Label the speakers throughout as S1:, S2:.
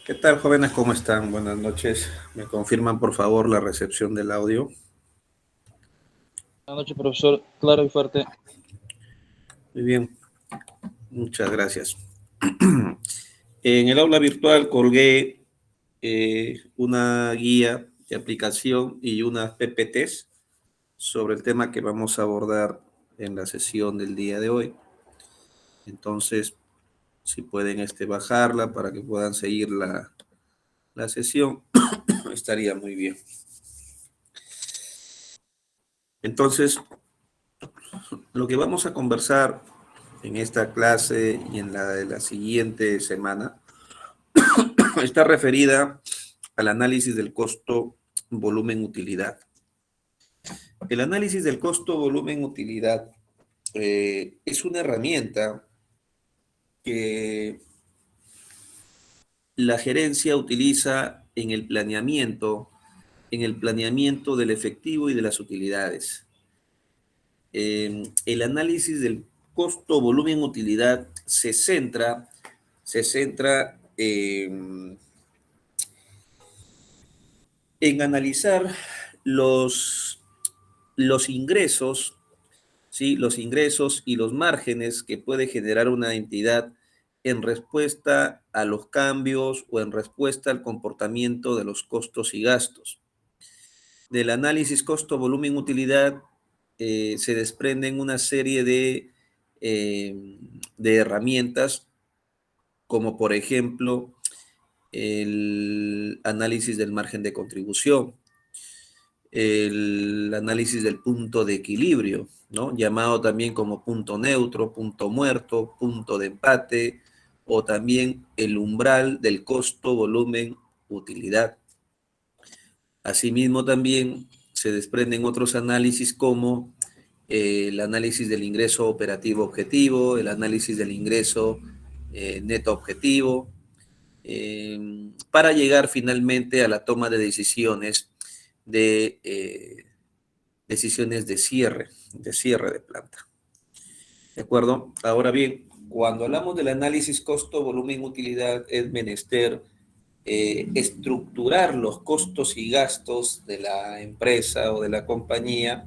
S1: ¿Qué tal, jóvenes? ¿Cómo están? Buenas noches. ¿Me confirman, por favor, la recepción del audio?
S2: Buenas noches, profesor. Claro y fuerte.
S1: Muy bien, muchas gracias. En el aula virtual colgué una guía de aplicación y unas PPTs sobre el tema que vamos a abordar en la sesión del día de hoy. Entonces, si pueden bajarla para que puedan seguir la sesión, estaría muy bien. Entonces, lo que vamos a conversar en esta clase y en la de la siguiente semana está referida al análisis del costo, volumen, utilidad. El análisis del costo, volumen, utilidad es una herramienta que la gerencia utiliza en el planeamiento del efectivo y de las utilidades. El análisis del costo, volumen, utilidad se centra en analizar los ingresos, ¿sí? Los ingresos y los márgenes que puede generar una entidad en respuesta a los cambios o en respuesta al comportamiento de los costos y gastos. Del análisis costo, volumen, utilidad se desprenden una serie de herramientas, como por ejemplo el análisis del margen de contribución, el análisis del punto de equilibrio, ¿no? Llamado también como punto neutro, punto muerto, punto de empate, o también el umbral del costo, volumen, utilidad. Asimismo, también se desprenden otros análisis como el análisis del ingreso operativo objetivo, el análisis del ingreso neto objetivo, para llegar finalmente a la toma de decisiones de cierre de planta. ¿De acuerdo? Ahora bien, cuando hablamos del análisis costo, volumen, utilidad, es menester estructurar los costos y gastos de la empresa o de la compañía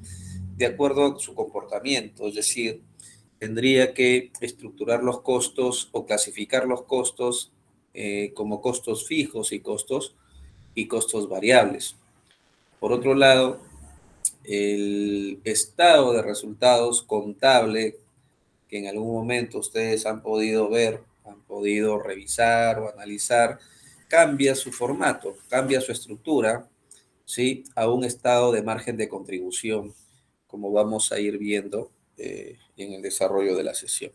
S1: de acuerdo a su comportamiento, es decir, tendría que estructurar los costos o clasificar los costos como costos fijos y costos variables. Por otro lado, el estado de resultados contable que en algún momento ustedes han podido ver, han podido revisar o analizar, cambia su formato, cambia su estructura, ¿sí? A un estado de margen de contribución, como vamos a ir viendo en el desarrollo de la sesión.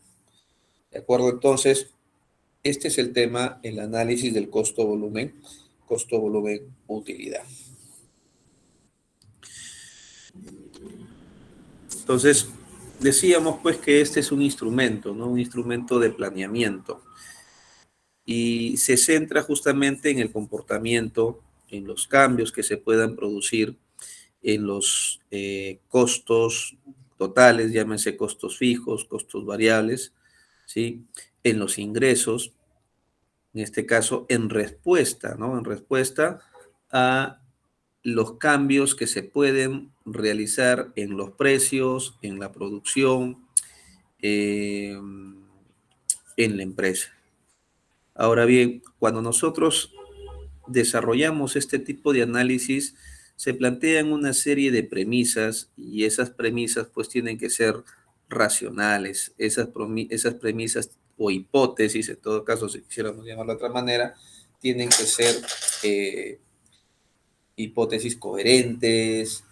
S1: ¿De acuerdo? Entonces, este es el tema, el análisis del costo, volumen, utilidad. Entonces, decíamos pues que este es un instrumento, ¿no? Un instrumento de planeamiento y se centra justamente en el comportamiento, en los cambios que se puedan producir en los costos totales, llámense costos fijos, costos variables, ¿sí? En los ingresos, en este caso en respuesta, ¿no? En respuesta a los cambios que se pueden realizar en los precios, en la producción, en la empresa. Ahora bien, cuando nosotros desarrollamos este tipo de análisis, se plantean una serie de premisas y esas premisas pues tienen que ser racionales. Esas premisas o hipótesis, en todo caso, si quisiéramos llamarlo de otra manera, tienen que ser hipótesis coherentes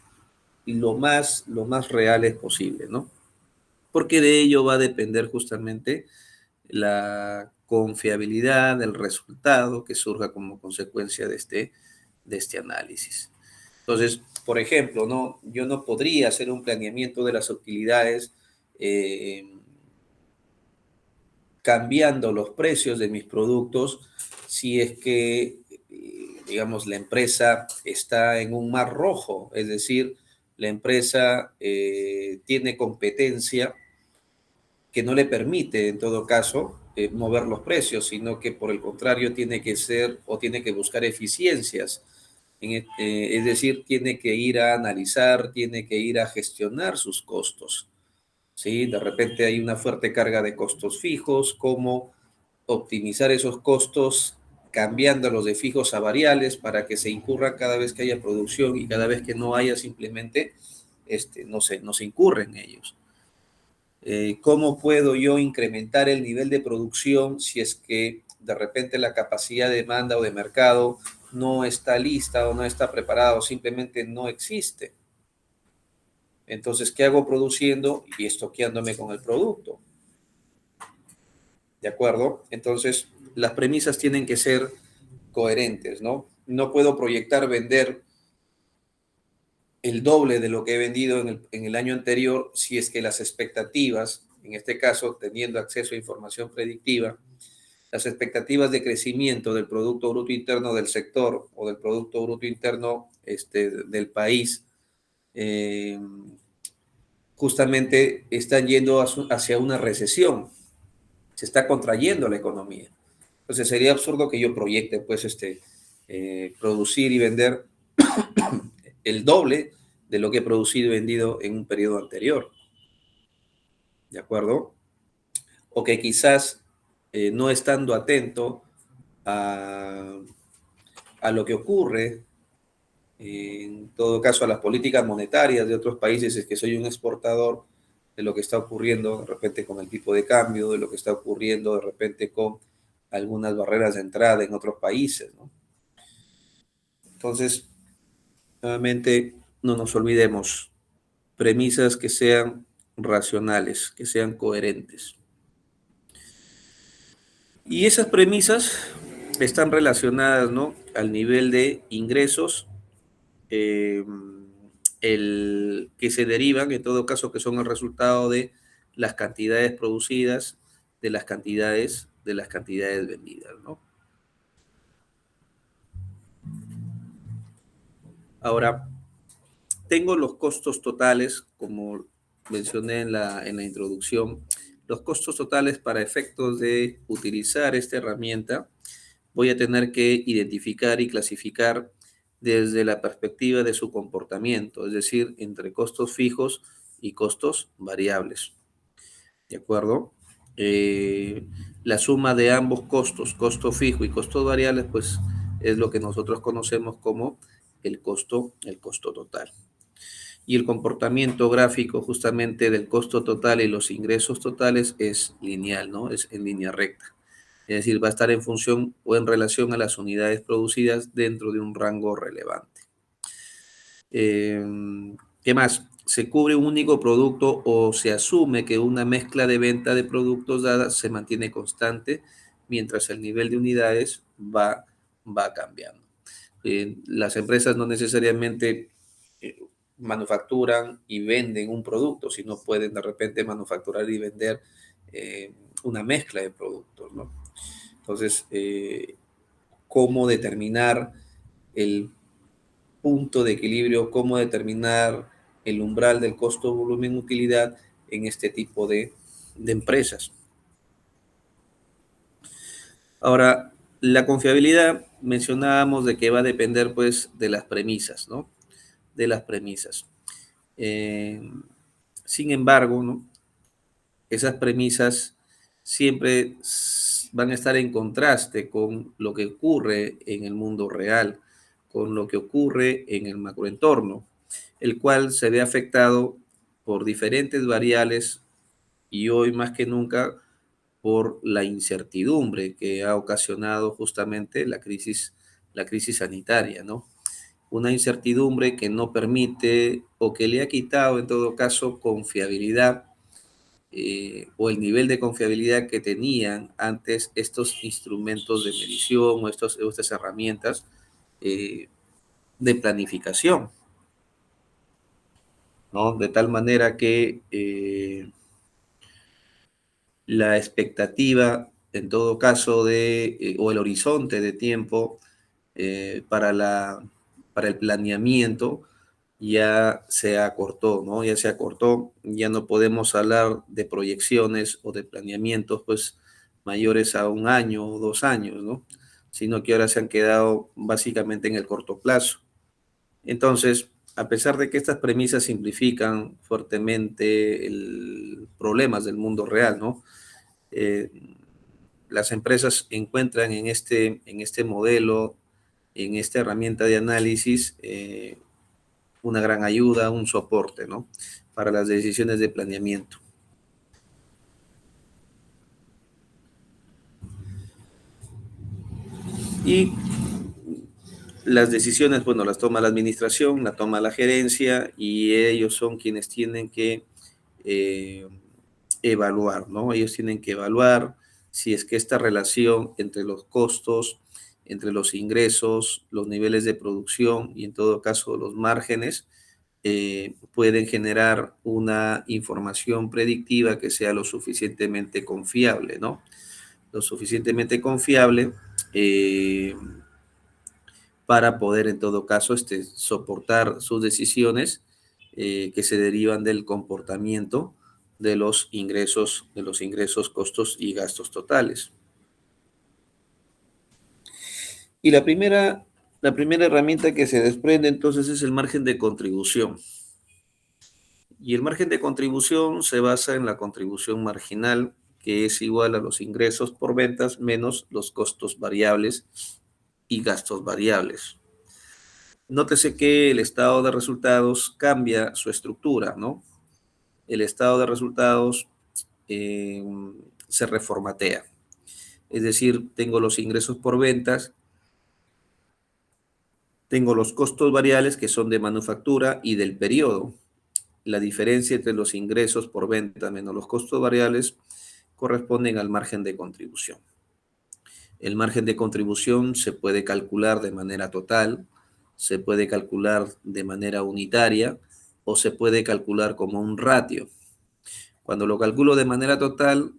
S1: y lo más reales posible, ¿no? Porque de ello va a depender justamente la confiabilidad del resultado que surja como consecuencia de este análisis. Entonces, por ejemplo, ¿no? Yo no podría hacer un planeamiento de las utilidades eh, cambiando los precios de mis productos si es que, digamos, la empresa está en un mar rojo, es decir, la empresa tiene competencia que no le permite, en todo caso, mover los precios, sino que por el contrario tiene que ser o tiene que buscar eficiencias. Es decir, tiene que ir a analizar, tiene que ir a gestionar sus costos. ¿Sí? De repente hay una fuerte carga de costos fijos, cómo optimizar esos costos cambiándolos de fijos a variables para que se incurra cada vez que haya producción y cada vez que no haya simplemente no se incurre en ellos. ¿Cómo puedo yo incrementar el nivel de producción si es que de repente la capacidad de demanda o de mercado no está lista o no está preparada o simplemente no existe? Entonces, ¿qué hago produciendo y estoqueándome con el producto? ¿De acuerdo? Entonces, las premisas tienen que ser coherentes, ¿no? No puedo proyectar vender el doble de lo que he vendido en el año anterior si es que las expectativas, en este caso, teniendo acceso a información predictiva, las expectativas de crecimiento del Producto Bruto Interno del sector o del Producto Bruto Interno del país, justamente están yendo hacia una recesión, se está contrayendo la economía. Entonces sería absurdo que yo proyecte, pues, producir y vender el doble de lo que he producido y vendido en un periodo anterior, ¿de acuerdo? O que quizás no estando atento a, a lo que ocurre, en todo caso a las políticas monetarias de otros países, es que soy un exportador de lo que está ocurriendo de repente con el tipo de cambio, de lo que está ocurriendo de repente con algunas barreras de entrada en otros países, ¿no? Entonces, nuevamente, no nos olvidemos, premisas que sean racionales, que sean coherentes. Y esas premisas están relacionadas, ¿no?, al nivel de ingresos, eh, que se derivan, en todo caso, que son el resultado de las cantidades producidas, de las cantidades vendidas, ¿no? Ahora, tengo los costos totales, como mencioné en la introducción, los costos totales para efectos de utilizar esta herramienta. Voy a tener que identificar y clasificar desde la perspectiva de su comportamiento, es decir, entre costos fijos y costos variables. ¿De acuerdo? La suma de ambos costos, costo fijo y costos variables, pues es lo que nosotros conocemos como el costo total. Y el comportamiento gráfico justamente del costo total y los ingresos totales es lineal, ¿no? Es en línea recta. Es decir, va a estar en función o en relación a las unidades producidas dentro de un rango relevante. Eh, ¿Qué más? Se cubre un único producto o se asume que una mezcla de venta de productos dadas se mantiene constante mientras el nivel de unidades va cambiando. Las empresas no necesariamente eh, manufacturan y venden un producto, sino pueden de repente manufacturar y vender una mezcla de productos, ¿no? Entonces, ¿cómo determinar el punto de equilibrio, cómo determinar el umbral del costo, volumen, utilidad en este tipo de empresas? Ahora, la confiabilidad, mencionábamos de que va a depender pues de las premisas, ¿no? De las premisas. Eh, Sin embargo, ¿no?, esas premisas siempre van a estar en contraste con lo que ocurre en el mundo real, con lo que ocurre en el macroentorno, el cual se ve afectado por diferentes variables y hoy más que nunca por la incertidumbre que ha ocasionado justamente la crisis sanitaria, ¿no? Una incertidumbre que no permite o que le ha quitado en todo caso confiabilidad, o el nivel de confiabilidad que tenían antes estos instrumentos de medición o estas herramientas eh, de planificación, ¿no? De tal manera que la expectativa, en todo caso, o el horizonte de tiempo eh, para, la, para el planeamiento ya se acortó, ¿no? Ya se acortó, ya no podemos hablar de proyecciones o de planeamientos, pues, mayores a 1 año o 2 años, ¿no? Sino que ahora se han quedado básicamente en el corto plazo. Entonces, a pesar de que estas premisas simplifican fuertemente problemas del mundo real, ¿no? Eh, las empresas encuentran en este modelo, en esta herramienta de análisis, una gran ayuda, un soporte, ¿no? Para las decisiones de planeamiento. Y las decisiones, bueno, las toma la administración, la toma la gerencia y ellos son quienes tienen que evaluar, ¿no? Ellos tienen que evaluar si es que esta relación entre los costos, entre los ingresos, los niveles de producción y en todo caso los márgenes, pueden generar una información predictiva que sea lo suficientemente confiable, ¿no? Lo suficientemente confiable para poder en todo caso soportar sus decisiones que se derivan del comportamiento de los ingresos, costos y gastos totales. Y la primera herramienta que se desprende entonces es el margen de contribución. Y el margen de contribución se basa en la contribución marginal, que es igual a los ingresos por ventas menos los costos variables y gastos variables. Nótese que el estado de resultados cambia su estructura, ¿no? El estado de resultados se reformatea. Es decir, tengo los ingresos por ventas, tengo los costos variables que son de manufactura y del periodo. La diferencia entre los ingresos por venta menos los costos variables corresponden al margen de contribución. El margen de contribución se puede calcular de manera total, se puede calcular de manera unitaria o se puede calcular como un ratio. Cuando lo calculo de manera total,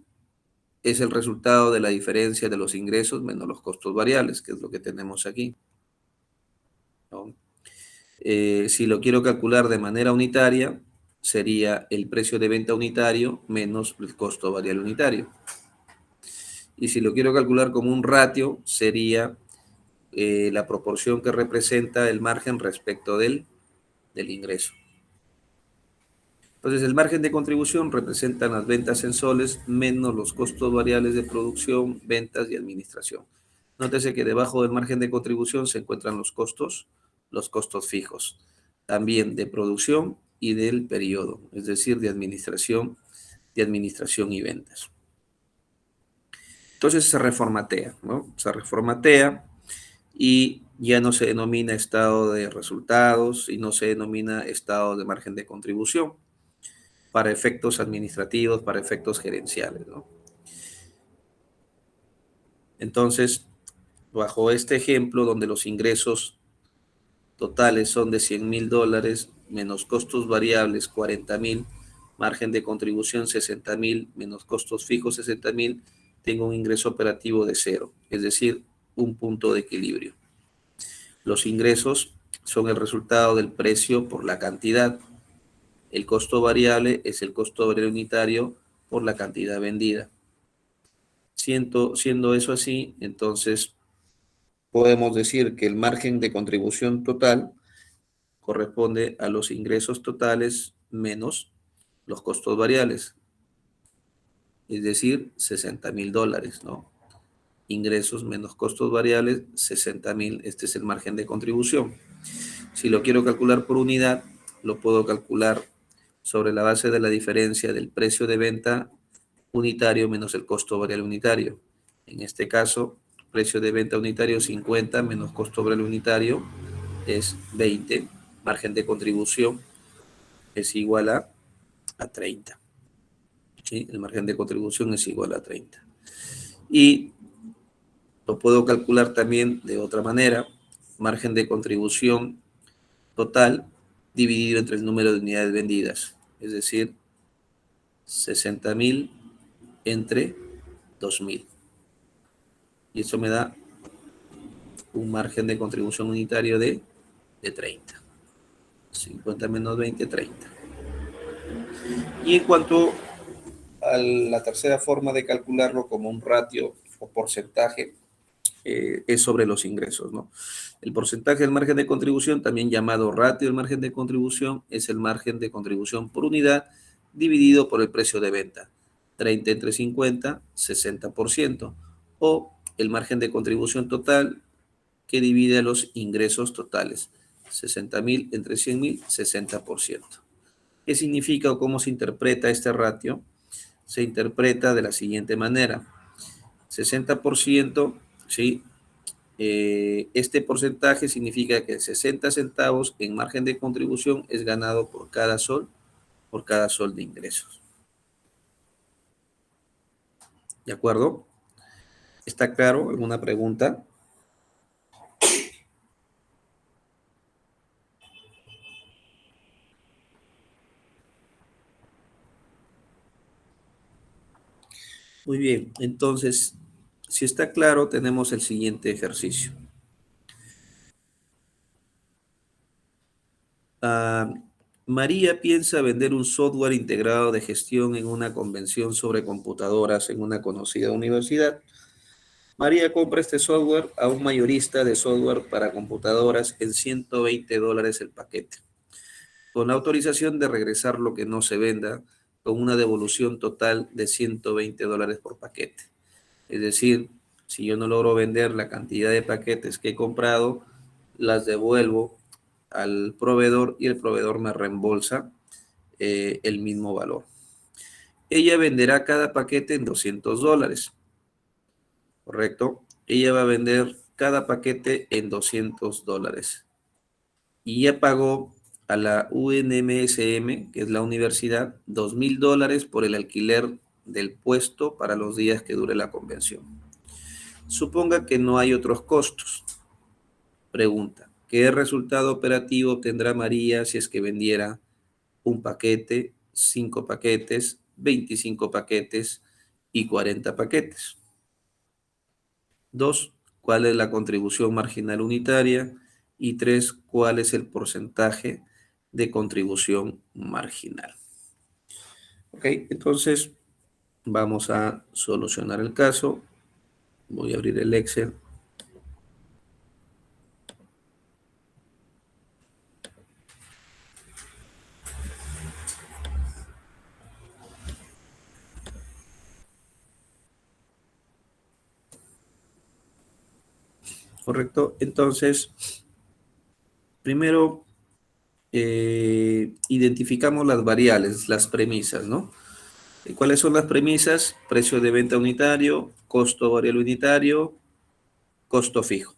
S1: es el resultado de la diferencia de los ingresos menos los costos variables, que es lo que tenemos aquí, ¿no? Si lo quiero calcular de manera unitaria, sería el precio de venta unitario menos el costo variable unitario. Y si lo quiero calcular como un ratio, sería la proporción que representa el margen respecto del ingreso. Entonces, el margen de contribución representa las ventas en soles menos los costos variables de producción, ventas y administración. Nótese que debajo del margen de contribución se encuentran los costos fijos, también de producción y del periodo, es decir, de administración y ventas. Entonces se reformatea, ¿no? Se reformatea y ya no se denomina estado de resultados y no se denomina estado de margen de contribución para efectos administrativos, para efectos gerenciales, ¿no? Entonces, bajo este ejemplo, donde los ingresos totales son de $100,000 menos costos variables 40,000, margen de contribución 60,000 menos costos fijos 60,000, tengo un ingreso operativo de 0, es decir, un punto de equilibrio. Los ingresos son el resultado del precio por la cantidad. El costo variable es el costo variable unitario por la cantidad vendida. Siendo eso así, entonces podemos decir que el margen de contribución total corresponde a los ingresos totales menos los costos variables, es decir, $60,000, ¿no? Ingresos menos costos variables, 60,000, este es el margen de contribución. Si lo quiero calcular por unidad, lo puedo calcular sobre la base de la diferencia del precio de venta unitario menos el costo variable unitario. En este caso, precio de venta unitario 50 menos costo variable unitario es 20. Margen de contribución es igual a 30. ¿Sí? El margen de contribución es igual a 30. Y lo puedo calcular también de otra manera. Margen de contribución total dividido entre el número de unidades vendidas. Es decir, 60,000 entre 2,000. Y eso me da un margen de contribución unitario de 30. 50 menos 20, 30. Y en cuanto la tercera forma de calcularlo como un ratio o porcentaje es sobre los ingresos, ¿no? El porcentaje del margen de contribución, también llamado ratio del margen de contribución, es el margen de contribución por unidad dividido por el precio de venta. 30 entre 50, 60%. O el margen de contribución total que divide a los ingresos totales. 60.000 entre 100.000, 60%. ¿Qué significa o cómo se interpreta este ratio? Se interpreta de la siguiente manera. 60%, ¿sí? Este porcentaje significa que 60 centavos en margen de contribución es ganado por cada sol de ingresos. ¿De acuerdo? ¿Está claro? ¿Alguna pregunta? Muy bien, entonces, si está claro, tenemos el siguiente ejercicio. María piensa vender un software integrado de gestión en una convención sobre computadoras en una conocida universidad. María compra este software a un mayorista de software para computadoras en $120 el paquete, con la autorización de regresar lo que no se venda, con una devolución total de $120 por paquete. Es decir, si yo no logro vender la cantidad de paquetes que he comprado, las devuelvo al proveedor y el proveedor me reembolsa el mismo valor. Ella venderá cada paquete en $200, ¿correcto? Ella va a vender cada paquete en $200 y ya pagó a la UNMSM, que es la universidad, $2,000 por el alquiler del puesto para los días que dure la convención. Suponga que no hay otros costos. Pregunta, ¿qué resultado operativo tendrá María si es que vendiera un paquete, 5 paquetes, 25 paquetes y 40 paquetes? 2, ¿cuál es la contribución marginal unitaria? Y 3, ¿cuál es el porcentaje de contribución marginal? Ok, entonces vamos a solucionar el caso. Voy a abrir el Excel. Correcto, entonces, primero identificamos las variables, las premisas, ¿no? ¿Cuáles son las premisas? Precio de venta unitario, costo variable unitario, costo fijo.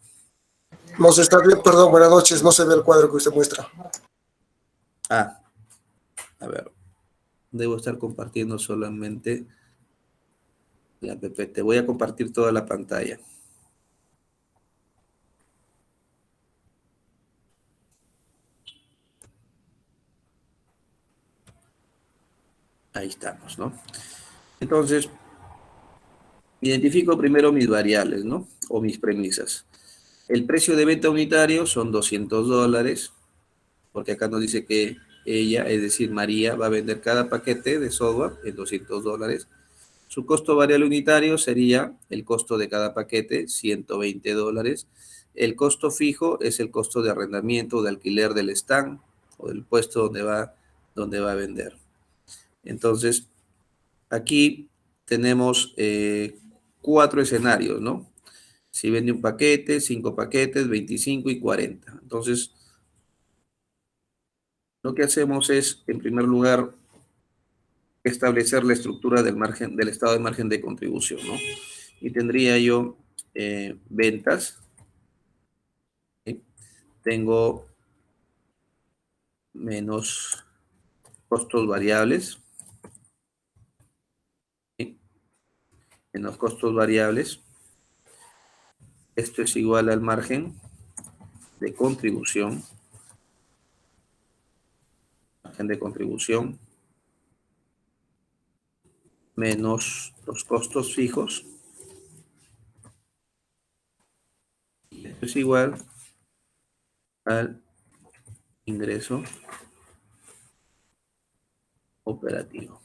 S3: No se está bien, perdón, buenas noches, no se ve el cuadro que usted muestra.
S1: A ver, debo estar compartiendo solamente la PPT. Voy a compartir toda la pantalla. Ahí estamos, ¿no? Entonces, identifico primero mis variables, ¿no? O mis premisas. El precio de venta unitario son $200, porque acá nos dice que ella, es decir, María, va a vender cada paquete de software en $200. Su costo variable unitario sería el costo de cada paquete, $120. El costo fijo es el costo de arrendamiento, de alquiler del stand o del puesto donde va a vender. Entonces, aquí tenemos 4 escenarios, ¿no? Si vende un paquete, 5 paquetes, 25 y 40. Entonces, lo que hacemos es, en primer lugar, establecer la estructura del margen, del estado de margen de contribución, ¿no? Y tendría yo ventas, ¿sí? Tengo menos costos variables, ¿sí? Menos costos variables. Esto es igual al margen de contribución, menos los costos fijos. Esto es igual al ingreso operativo.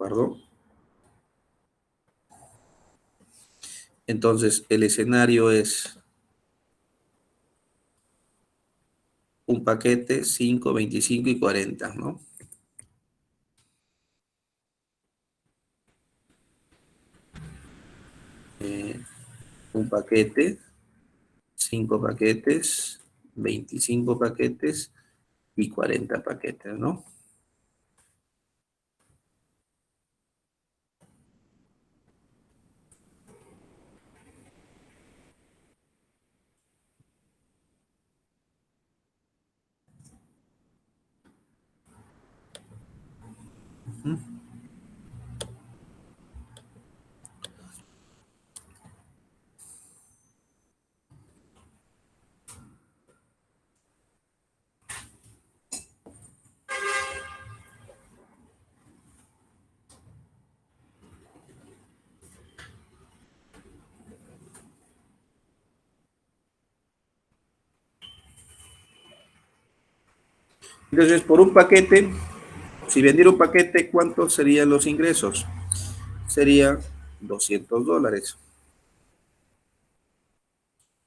S1: acuerdo? Entonces, el escenario es un paquete, 5, 25 y 40, ¿no? Un paquete, 5 paquetes, 25 paquetes y 40 paquetes, ¿no? Entonces, por un paquete, si vendiera un paquete, ¿cuántos serían los ingresos? Sería $200.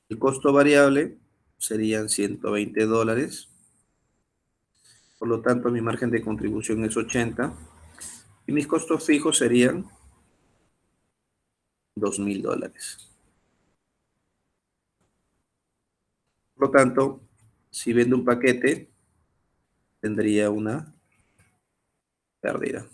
S1: El costo variable serían $120. Por lo tanto, mi margen de contribución es 80. Y mis costos fijos serían $2,000. Por lo tanto, si vendo un paquete, tendría una pérdida.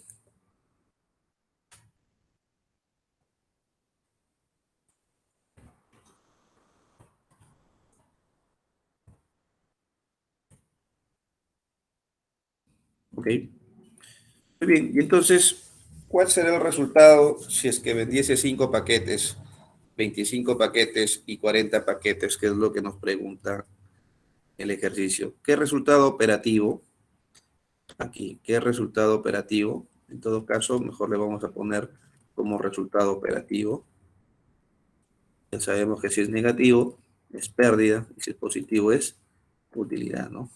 S1: ¿Ok? Muy bien, y entonces, ¿cuál será el resultado si es que vendiese 5 paquetes, 25 paquetes y 40 paquetes, que es lo que nos pregunta el ejercicio? ¿Qué resultado operativo? Aquí, ¿qué resultado operativo? En todo caso, mejor le vamos a poner como resultado operativo. Ya sabemos que si es negativo, es pérdida, y si es positivo, es utilidad, ¿no?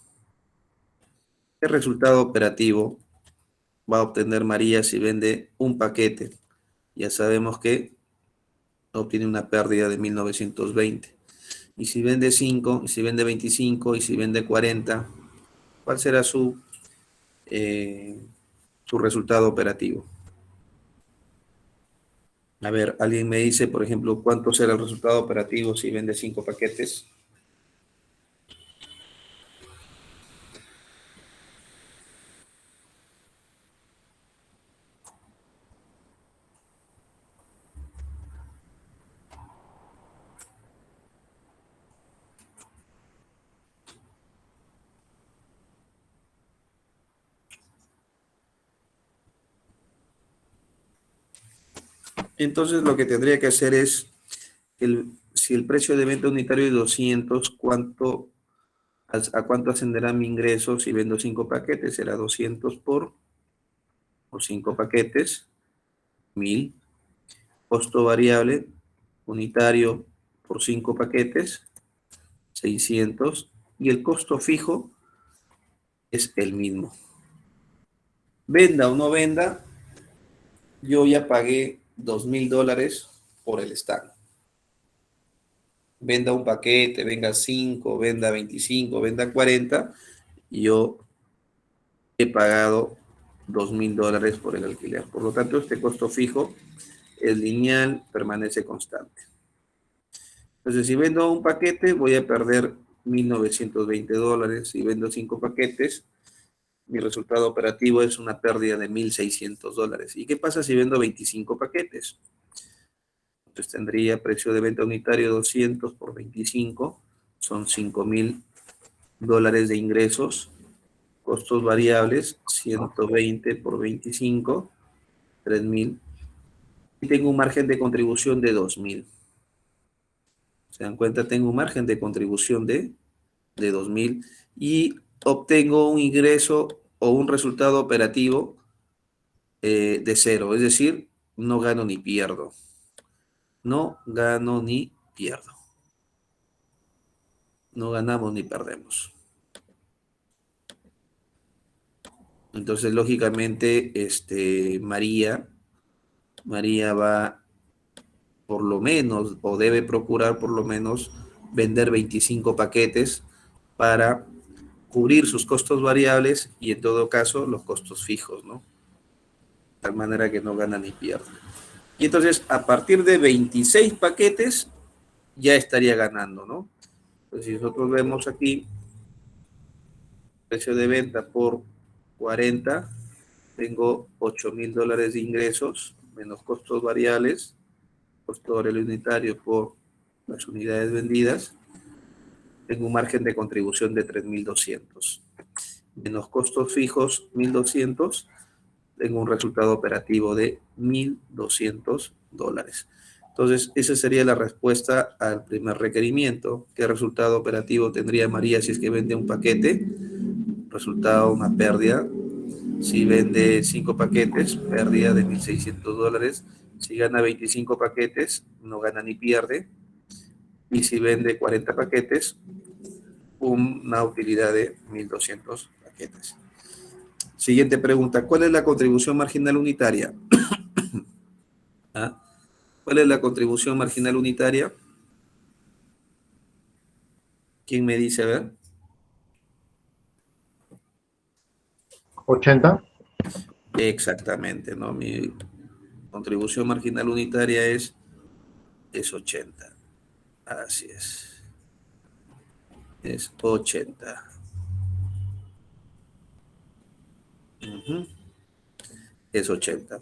S1: ¿Qué resultado operativo va a obtener María si vende un paquete? Ya sabemos que obtiene una pérdida de 1920. Y si vende 5, y si vende 25, y si vende 40, ¿cuál será su resultado operativo? A ver, alguien me dice, por ejemplo, ¿cuánto será el resultado operativo si vende 5 paquetes? Entonces lo que tendría que hacer es, si el precio de venta unitario es 200, ¿a cuánto ascenderá mi ingreso si vendo 5 paquetes? Será 200 por 5 paquetes, 1000. Costo variable unitario por 5 paquetes, 600. Y el costo fijo es el mismo. Venda o no venda, yo ya pagué $2,000 por el stand. Venda un paquete, venga 5, venda 25, venda 40, y yo he pagado $2,000 por el alquiler. Por lo tanto, este costo fijo, el lineal, permanece constante. Entonces, si vendo un paquete, voy a perder $1,920. Si vendo 5 paquetes, mi resultado operativo es una pérdida de $1,600. ¿Y qué pasa si vendo 25 paquetes? Entonces tendría precio de venta unitario 200 por 25, son $5,000 de ingresos. Costos variables, 120 por 25, 3,000. Y tengo un margen de contribución de 2,000. ¿Se dan cuenta? Tengo un margen de contribución de 2,000 y obtengo un ingreso o un resultado operativo de cero. Es decir, no gano ni pierdo. No gano ni pierdo. No ganamos ni perdemos. Entonces, lógicamente, María va por lo menos, o debe procurar por lo menos vender 25 paquetes para cubrir sus costos variables y en todo caso los costos fijos, ¿no? De tal manera que no gana ni pierde. Y entonces, a partir de 26 paquetes, ya estaría ganando, ¿no? Entonces, si nosotros vemos aquí, precio de venta por 40, tengo $8,000 de ingresos, menos costos variables, costo variable unitario por las unidades vendidas, tengo un margen de contribución de 3,200. Menos costos fijos, 1,200, tengo un resultado operativo de $1,200. Entonces, esa sería la respuesta al primer requerimiento. ¿Qué resultado operativo tendría María si es que vende un paquete? Resultado, una pérdida. Si vende 5 paquetes, pérdida de $1,600. Si gana 25 paquetes, no gana ni pierde. Y si vende 40 paquetes, una utilidad de 1,200 paquetes. Siguiente pregunta, ¿cuál es la contribución marginal unitaria? ¿Ah? ¿Cuál es la contribución marginal unitaria? ¿Quién me dice? A ver.
S4: 80.
S1: Exactamente, ¿no? Mi contribución marginal unitaria es 80. Así es. Es 80. Ujú. Es 80.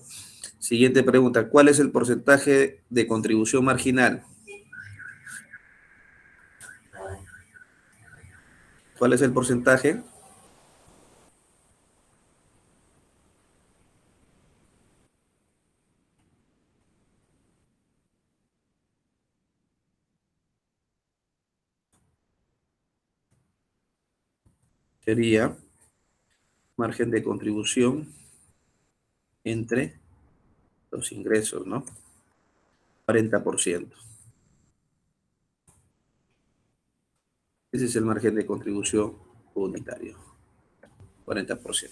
S1: Siguiente pregunta, ¿cuál es el porcentaje de contribución marginal? ¿Cuál es el porcentaje? Sería margen de contribución entre los ingresos, ¿no? 40%. Ese es el margen de contribución unitario, 40%.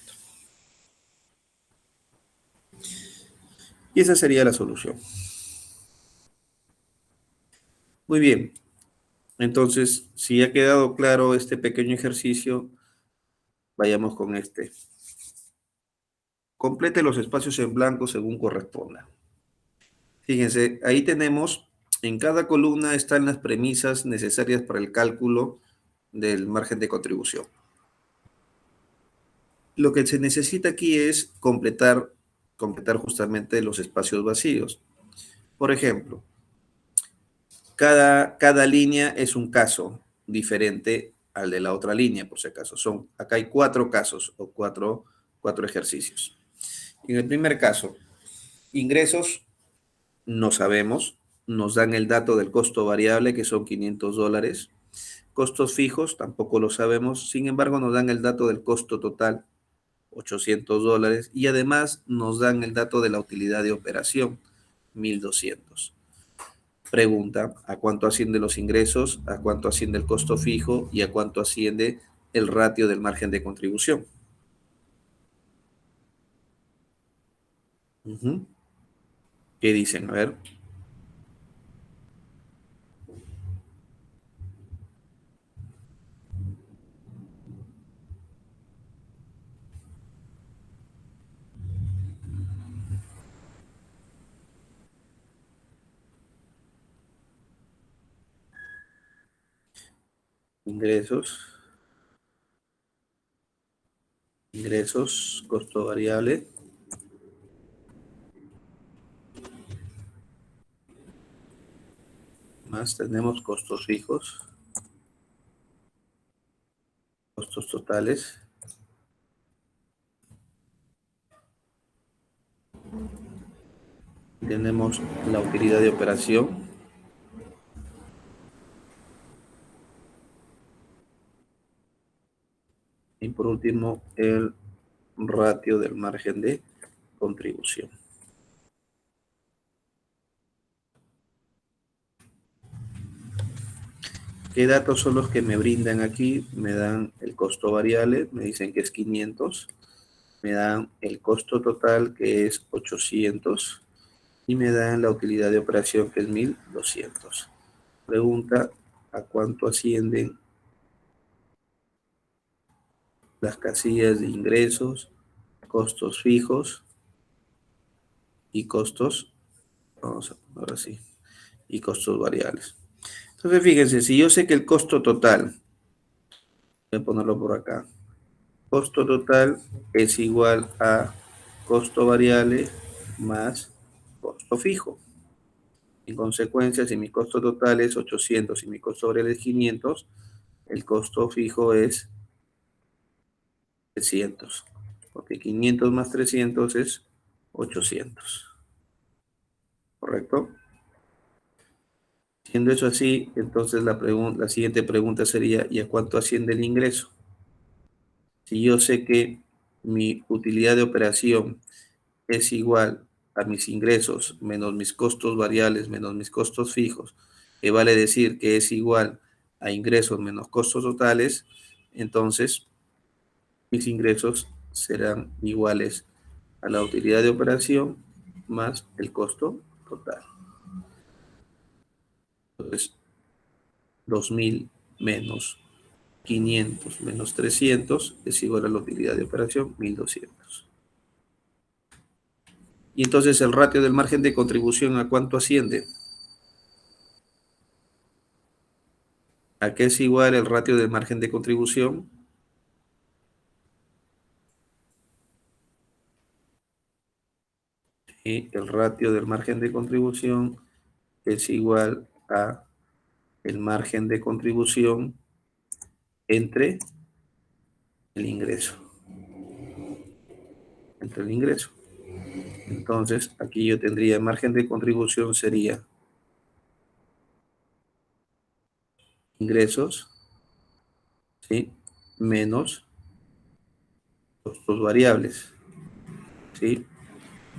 S1: Y esa sería la solución. Muy bien, entonces, si ha quedado claro este pequeño ejercicio, vayamos con este. Complete los espacios en blanco según corresponda. Fíjense, ahí tenemos, en cada columna están las premisas necesarias para el cálculo del margen de contribución. Lo que se necesita aquí es completar justamente los espacios vacíos. Por ejemplo, cada línea es un caso diferente al de la otra línea, por si acaso. Acá hay 4 casos o cuatro ejercicios. En el primer caso, ingresos, no sabemos, nos dan el dato del costo variable, que son $500. Costos fijos, tampoco lo sabemos, sin embargo, nos dan el dato del costo total, $800, y además nos dan el dato de la utilidad de operación, 1,200. Pregunta, ¿a cuánto asciende los ingresos? ¿A cuánto asciende el costo fijo? ¿Y a cuánto asciende el ratio del margen de contribución? ¿Qué dicen? A ver. Ingresos, costo variable, más tenemos costos fijos, costos totales, tenemos la utilidad de operación, y por último el ratio del margen de contribución. ¿Qué datos son los que me brindan aquí? Me dan el costo variable, me dicen que es 500, me dan el costo total, que es 800, y me dan la utilidad de operación, que es 1200. Pregunta: ¿a cuánto ascienden las casillas de ingresos, costos fijos y costos, vamos a poner así, y costos variables? Entonces, fíjense, si yo sé que el costo total, voy a ponerlo por acá, costo total es igual a costo variable más costo fijo. En consecuencia, si mi costo total es 800 y mi costo variable es 500, el costo fijo es 300, porque 500 más 300 es 800, ¿correcto? Siendo eso así, entonces la siguiente pregunta sería: ¿y a cuánto asciende el ingreso? Si yo sé que mi utilidad de operación es igual a mis ingresos menos mis costos variables menos mis costos fijos, que vale decir que es igual a ingresos menos costos totales, entonces mis ingresos serán iguales a la utilidad de operación más el costo total. Entonces, 2000 menos 500 menos 300 es igual a la utilidad de operación, 1200. Y entonces el ratio del margen de contribución, ¿a cuánto asciende? ¿A qué es igual el ratio del margen de contribución? Y el ratio del margen de contribución es igual a el margen de contribución entre el ingreso. Entre el ingreso. Entonces, aquí yo tendría margen de contribución sería ingresos, ¿sí?, menos costos variables, ¿sí?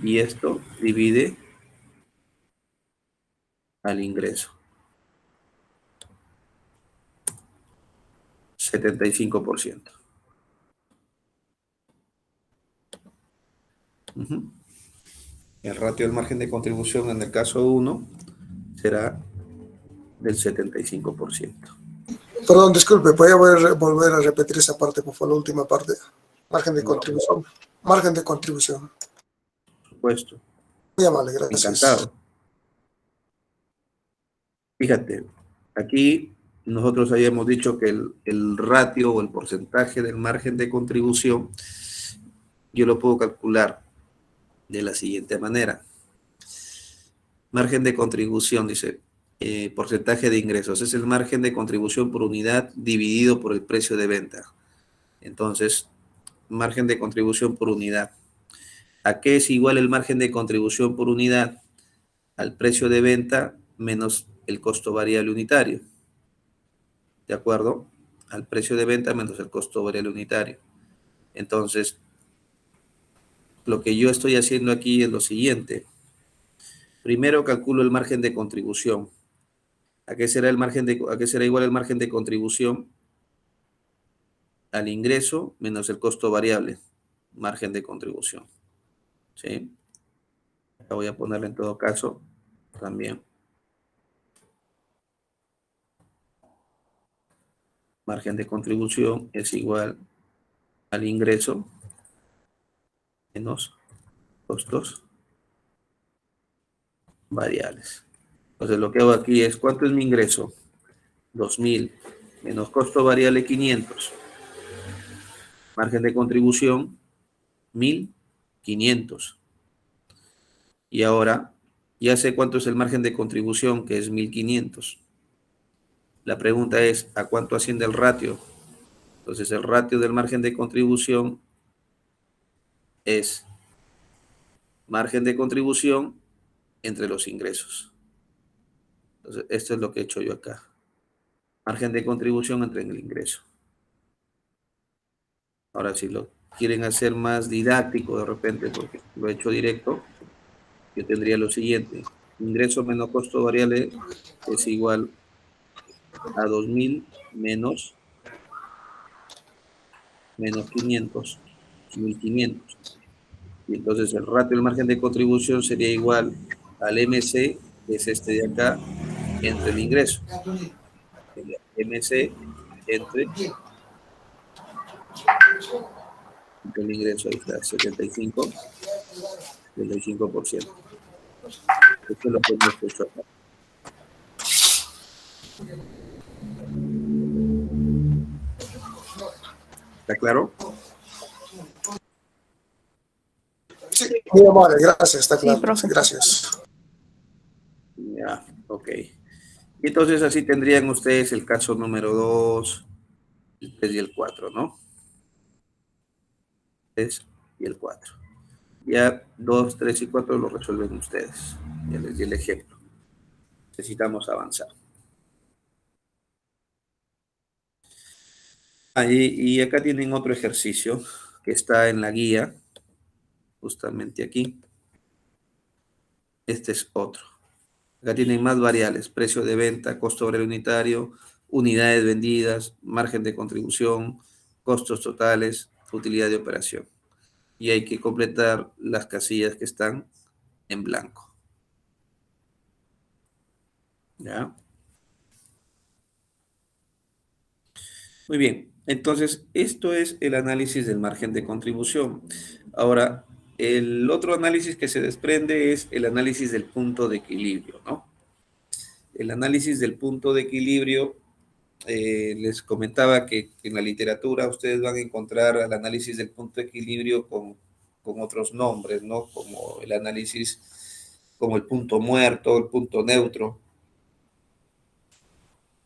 S1: Y esto divide al ingreso. 75%. El ratio del margen de contribución en el caso 1 será del 75%.
S3: Perdón, disculpe, ¿voy a volver a repetir esa parte, por favor, la última parte? Margen de contribución. Margen de contribución.
S1: Por supuesto.
S3: Muy amable, gracias.
S1: Encantado. Fíjate, aquí nosotros habíamos dicho que el ratio o el porcentaje del margen de contribución yo lo puedo calcular de la siguiente manera. Margen de contribución, dice, porcentaje de ingresos. Es el margen de contribución por unidad dividido por el precio de venta. Entonces, margen de contribución por unidad. ¿A qué es igual el margen de contribución por unidad? Al precio de venta menos el costo variable unitario. ¿De acuerdo? Al precio de venta menos el costo variable unitario. Entonces, lo que yo estoy haciendo aquí es lo siguiente. Primero calculo el margen de contribución. ¿A qué será igual el margen de contribución? Al ingreso menos el costo variable. Margen de contribución. ¿Sí? Acá voy a ponerle en todo caso también. Margen de contribución es igual al ingreso menos costos variables. Entonces lo que hago aquí es: ¿cuánto es mi ingreso? 2000 menos costo variable 500. Margen de contribución 1500. Y ahora ya sé cuánto es el margen de contribución, que es 1500. La pregunta es: ¿a cuánto asciende el ratio? Entonces el ratio del margen de contribución es margen de contribución entre los ingresos. Entonces esto es lo que he hecho yo acá. Margen de contribución entre el ingreso. Ahora, si lo quieren hacer más didáctico de repente, porque lo he hecho directo, yo tendría lo siguiente: ingreso menos costo variable es igual a 2000 menos 500. 1.500. Y entonces el ratio del margen de contribución sería igual al MC, que es este de acá, entre el ingreso. El MC entre el ingreso, ahí está, 75%. Esto es lo que hemos hecho acá. ¿Está claro?
S3: Sí, muy amable, gracias, está
S4: Sí,
S3: claro.
S4: profe.
S3: Gracias.
S1: Ya, ok. Y entonces así tendrían ustedes el caso número 2, el 3 y el 4, ¿no? 3 y el 4. Ya 2, 3 y 4 lo resuelven ustedes. Ya les di el ejemplo. Necesitamos avanzar. Ahí, y acá tienen otro ejercicio que está en la guía, justamente aquí. Este es otro. Acá tienen más variables: precio de venta, costo obrero unitario, unidades vendidas, margen de contribución, costos totales, utilidad de operación. Y hay que completar las casillas que están en blanco. ¿Ya? Muy bien. Entonces, esto es el análisis del margen de contribución. Ahora, el otro análisis que se desprende es el análisis del punto de equilibrio, ¿no? El análisis del punto de equilibrio, les comentaba que en la literatura ustedes van a encontrar el análisis del punto de equilibrio con otros nombres, ¿no? Como el análisis, como el punto muerto, el punto neutro,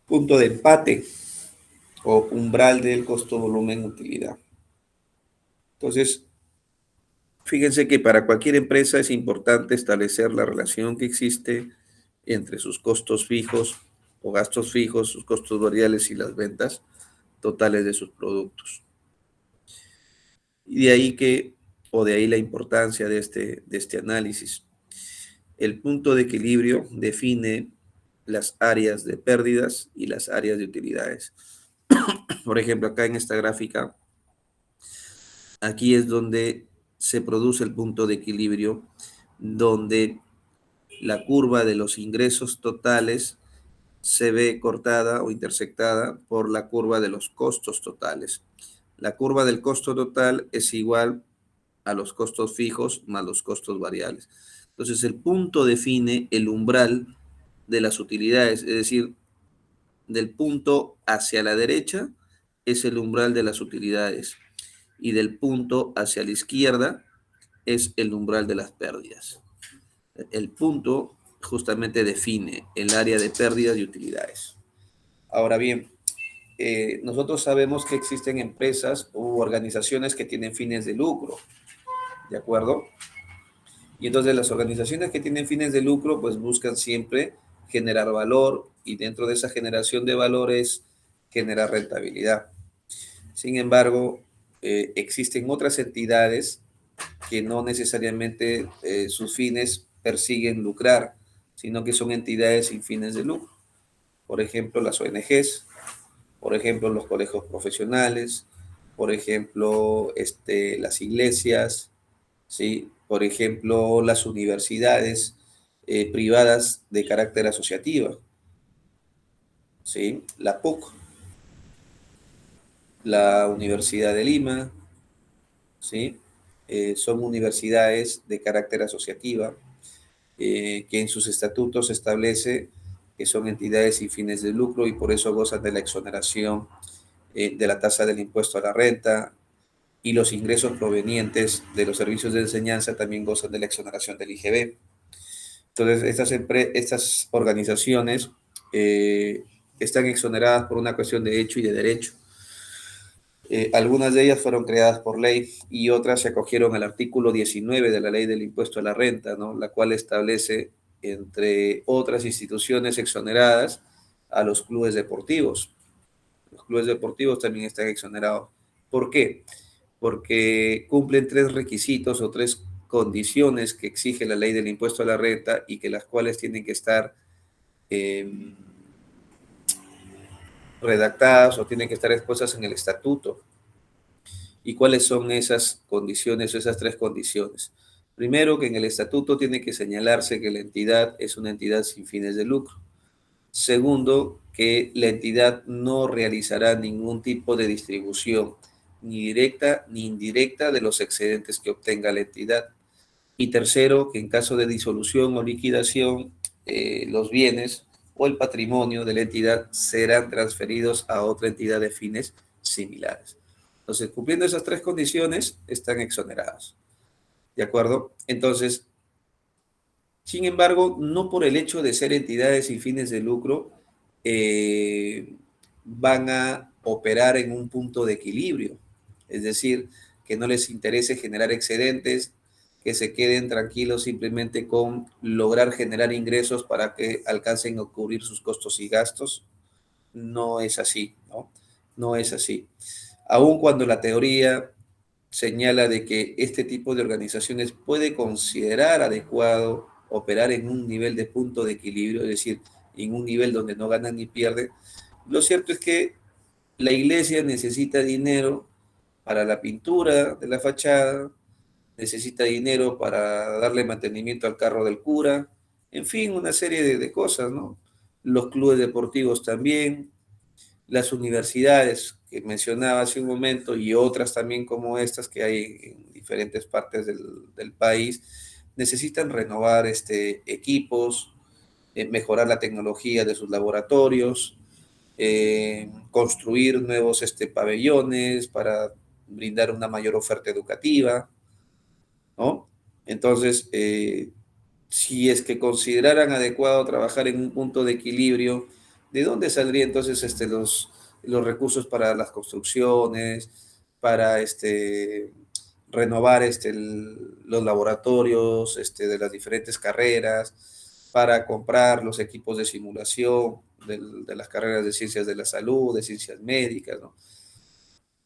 S1: punto de empate o umbral del costo, volumen, utilidad. Entonces, fíjense que para cualquier empresa es importante establecer la relación que existe entre sus costos fijos o gastos fijos, sus costos variables y las ventas totales de sus productos. Y de ahí la importancia de este análisis. El punto de equilibrio define las áreas de pérdidas y las áreas de utilidades. Por ejemplo, acá en esta gráfica, aquí es donde se produce el punto de equilibrio, donde la curva de los ingresos totales se ve cortada o intersectada por la curva de los costos totales. La curva del costo total es igual a los costos fijos más los costos variables. Entonces, el punto define el umbral de las utilidades, es decir, del punto hacia la derecha es el umbral de las utilidades y del punto hacia la izquierda es el umbral de las pérdidas. El punto justamente define el área de pérdidas y utilidades. Ahora bien, nosotros sabemos que existen empresas u organizaciones que tienen fines de lucro, ¿de acuerdo? Y entonces las organizaciones que tienen fines de lucro pues buscan siempre generar valor y dentro de esa generación de valores generar rentabilidad. Sin embargo, existen otras entidades que no necesariamente sus fines persiguen lucrar, sino que son entidades sin fines de lucro. Por ejemplo, las ONGs, por ejemplo, los colegios profesionales, por ejemplo, las iglesias, ¿sí? Por ejemplo, las universidades privadas de carácter asociativa, ¿sí? La PUC, la Universidad de Lima, ¿sí? Son universidades de carácter asociativa que en sus estatutos establece que son entidades sin fines de lucro y por eso gozan de la exoneración de la tasa del impuesto a la renta y los ingresos provenientes de los servicios de enseñanza también gozan de la exoneración del IGB. Entonces, estas organizaciones están exoneradas por una cuestión de hecho y de derecho. Algunas de ellas fueron creadas por ley y otras se acogieron al artículo 19 de la ley del impuesto a la renta, ¿no? La cual establece, entre otras instituciones exoneradas, a los clubes deportivos. Los clubes deportivos también están exonerados. ¿Por qué? Porque cumplen tres requisitos o tres condiciones que exige la ley del impuesto a la renta y que las cuales tienen que estar redactadas o tienen que estar expuestas en el estatuto. ¿Y cuáles son esas condiciones o esas tres condiciones? Primero, que en el estatuto tiene que señalarse que la entidad es una entidad sin fines de lucro. Segundo, que la entidad no realizará ningún tipo de distribución, ni directa ni indirecta, de los excedentes que obtenga la entidad. Y tercero, que en caso de disolución o liquidación, los bienes o el patrimonio de la entidad serán transferidos a otra entidad de fines similares. Entonces, cumpliendo esas tres condiciones, están exonerados. ¿De acuerdo? Entonces, sin embargo, no por el hecho de ser entidades sin fines de lucro, van a operar en un punto de equilibrio. Es decir, que no les interese generar excedentes, que se queden tranquilos simplemente con lograr generar ingresos para que alcancen a cubrir sus costos y gastos. No es así, ¿no? No es así. Aun cuando la teoría señala de que este tipo de organizaciones puede considerar adecuado operar en un nivel de punto de equilibrio, es decir, en un nivel donde no ganan ni pierden, lo cierto es que la iglesia necesita dinero para la pintura de la fachada, necesita dinero para darle mantenimiento al carro del cura, en fin, una serie de cosas, ¿no? Los clubes deportivos también, las universidades que mencionaba hace un momento y otras también como estas que hay en diferentes partes del país, necesitan renovar equipos, mejorar la tecnología de sus laboratorios, construir nuevos pabellones para brindar una mayor oferta educativa, ¿no? Entonces, si es que consideraran adecuado trabajar en un punto de equilibrio, ¿de dónde saldrían entonces los recursos para las construcciones, para renovar los laboratorios de las diferentes carreras, para comprar los equipos de simulación de las carreras de ciencias de la salud, de ciencias médicas, ¿no?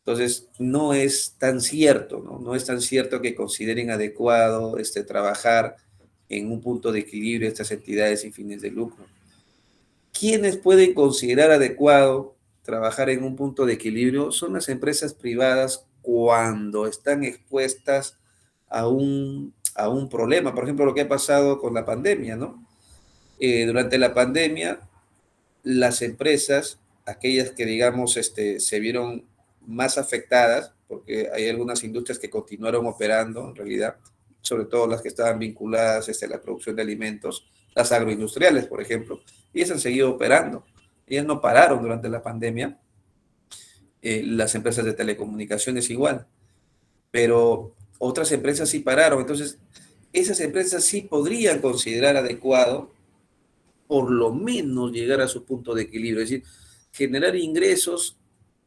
S1: Entonces, no es tan cierto, ¿no? No es tan cierto que consideren adecuado trabajar en un punto de equilibrio estas entidades sin fines de lucro. ¿Quiénes pueden considerar adecuado trabajar en un punto de equilibrio? Son las empresas privadas cuando están expuestas a un problema. Por ejemplo, lo que ha pasado con la pandemia, ¿no? Durante la pandemia, las empresas, aquellas que digamos se vieron más afectadas, porque hay algunas industrias que continuaron operando en realidad, sobre todo las que estaban vinculadas a la producción de alimentos, las agroindustriales, por ejemplo, y ellas han seguido operando. Ellas no pararon durante la pandemia, las empresas de telecomunicaciones igual, pero otras empresas sí pararon. Entonces, esas empresas sí podrían considerar adecuado por lo menos llegar a su punto de equilibrio, es decir, generar ingresos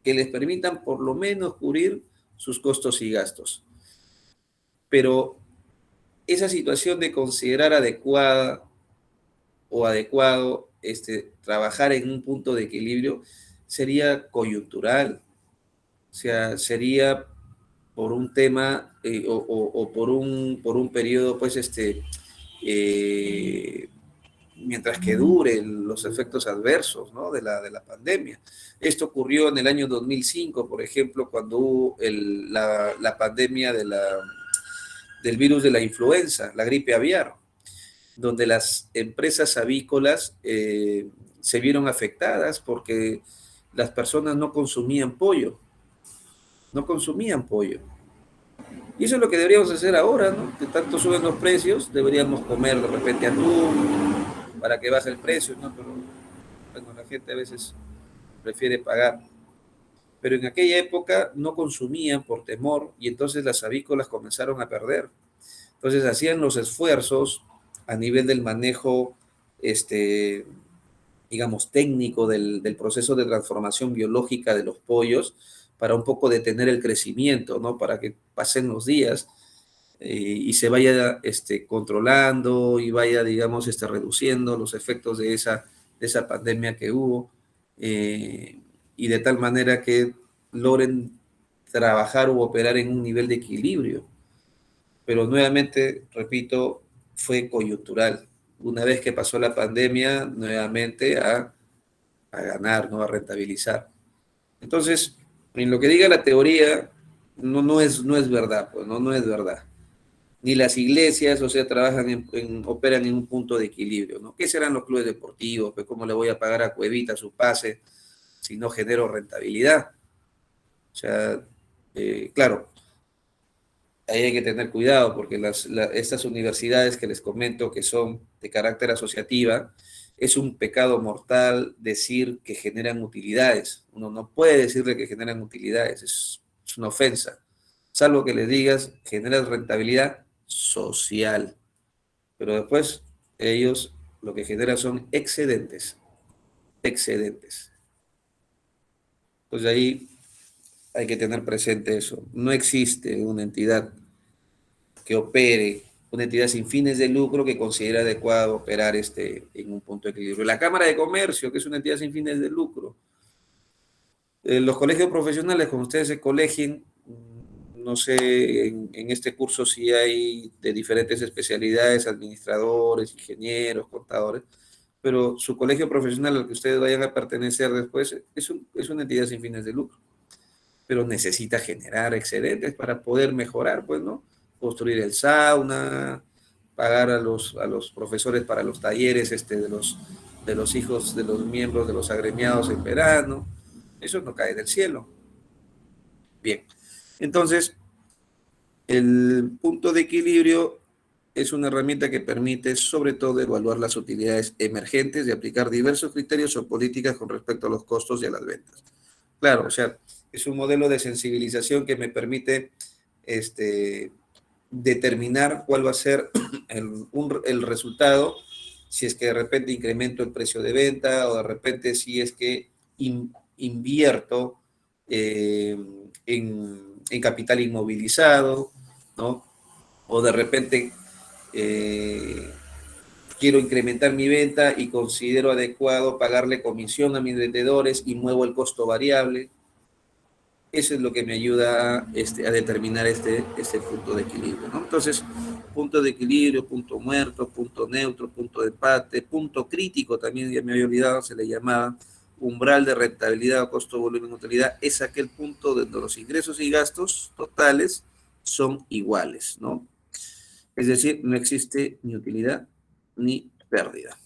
S1: que les permitan por lo menos cubrir sus costos y gastos. Pero esa situación de considerar adecuada o adecuado trabajar en un punto de equilibrio sería coyuntural, o sea, sería por un tema o por un periodo, pues, mientras que duren los efectos adversos, ¿no? de la pandemia. Esto ocurrió en el año 2005, por ejemplo, cuando hubo la pandemia del virus de la influenza, la gripe aviar, donde las empresas avícolas se vieron afectadas porque las personas no consumían pollo, no consumían pollo. Y eso es lo que deberíamos hacer ahora, ¿no? Que tanto suben los precios, deberíamos comer de repente atún para que baje el precio, ¿no? Pero bueno, la gente a veces prefiere pagar. Pero en aquella época no consumían por temor y entonces las avícolas comenzaron a perder. Entonces hacían los esfuerzos a nivel del manejo, digamos, técnico del proceso de transformación biológica de los pollos para un poco detener el crecimiento, ¿no? Para que pasen los días y se vaya controlando y vaya, digamos, reduciendo los efectos de esa pandemia que hubo y de tal manera que logren trabajar u operar en un nivel de equilibrio. Pero nuevamente, repito, fue coyuntural. Una vez que pasó la pandemia, nuevamente a ganar, ¿no? A rentabilizar. Entonces, en lo que diga la teoría, no es verdad, pues no es verdad. Ni las iglesias, o sea, trabajan operan en un punto de equilibrio, ¿no? ¿Qué serán los clubes deportivos? Pues cómo le voy a pagar a Cuevita su pase si no genero rentabilidad. O sea, claro, ahí hay que tener cuidado porque estas universidades que les comento que son de carácter asociativa, es un pecado mortal decir que generan utilidades. Uno no puede decirle que generan utilidades, es una ofensa. Salvo que les digas, generas rentabilidad social. Pero después ellos lo que generan son excedentes, excedentes. Entonces ahí hay que tener presente eso. No existe una entidad que opere, una entidad sin fines de lucro que considere adecuado operar en un punto de equilibrio. La Cámara de Comercio, que es una entidad sin fines de lucro. Los colegios profesionales, como ustedes se colegien, no sé en este curso si hay de diferentes especialidades, administradores, ingenieros, contadores, pero su colegio profesional al que ustedes vayan a pertenecer después es una entidad sin fines de lucro, pero necesita generar excedentes para poder mejorar, pues, ¿no? Construir el sauna, pagar a los profesores para los talleres de los hijos de los miembros de los agremiados en verano. Eso no cae del cielo. Bien, entonces el punto de equilibrio es una herramienta que permite sobre todo evaluar las utilidades emergentes y aplicar diversos criterios o políticas con respecto a los costos y a las ventas. Claro, o sea, es un modelo de sensibilización que me permite determinar cuál va a ser el resultado, si es que de repente incremento el precio de venta o de repente si es que invierto en capital inmovilizado, ¿no? O de repente eh, quiero incrementar mi venta y considero adecuado pagarle comisión a mis vendedores y muevo el costo variable. Eso es lo que me ayuda a determinar este punto de equilibrio, ¿no? Entonces, punto de equilibrio, punto muerto, punto neutro, punto de empate, punto crítico, también ya me había olvidado, se le llamaba umbral de rentabilidad o costo, volumen, utilidad, es aquel punto donde los ingresos y gastos totales son iguales, ¿no? Es decir, no existe ni utilidad ni pérdida.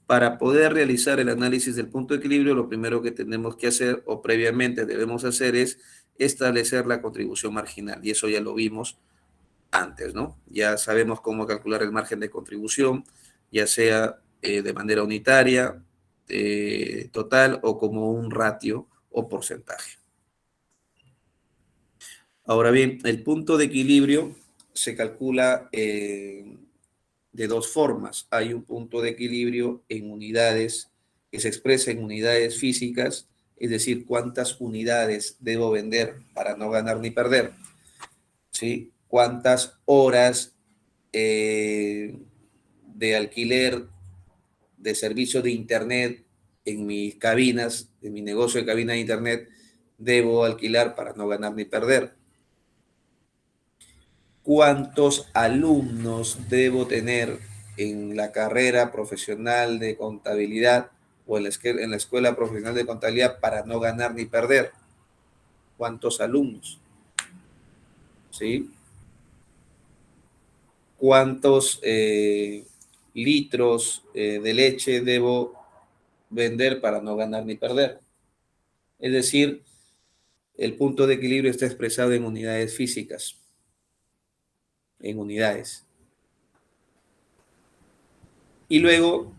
S1: Para poder realizar el análisis del punto de equilibrio, lo primero que tenemos que hacer o previamente debemos hacer es establecer la contribución marginal. Y eso ya lo vimos antes, ¿no? Ya sabemos cómo calcular el margen de contribución, ya sea de manera unitaria, total o como un ratio o porcentaje. Ahora bien, el punto de equilibrio se calcula de dos formas. Hay un punto de equilibrio en unidades que se expresa en unidades físicas, es decir, cuántas unidades debo vender para no ganar ni perder, ¿sí? Cuántas horas de alquiler de servicio de internet en mis cabinas, en mi negocio de cabina de internet, debo alquilar para no ganar ni perder. ¿Cuántos alumnos debo tener en la carrera profesional de contabilidad o en la escuela profesional de contabilidad para no ganar ni perder? ¿Cuántos alumnos? ¿Sí? ¿Cuántos litros de leche debo vender para no ganar ni perder? Es decir, el punto de equilibrio está expresado en unidades físicas, en unidades. Y luego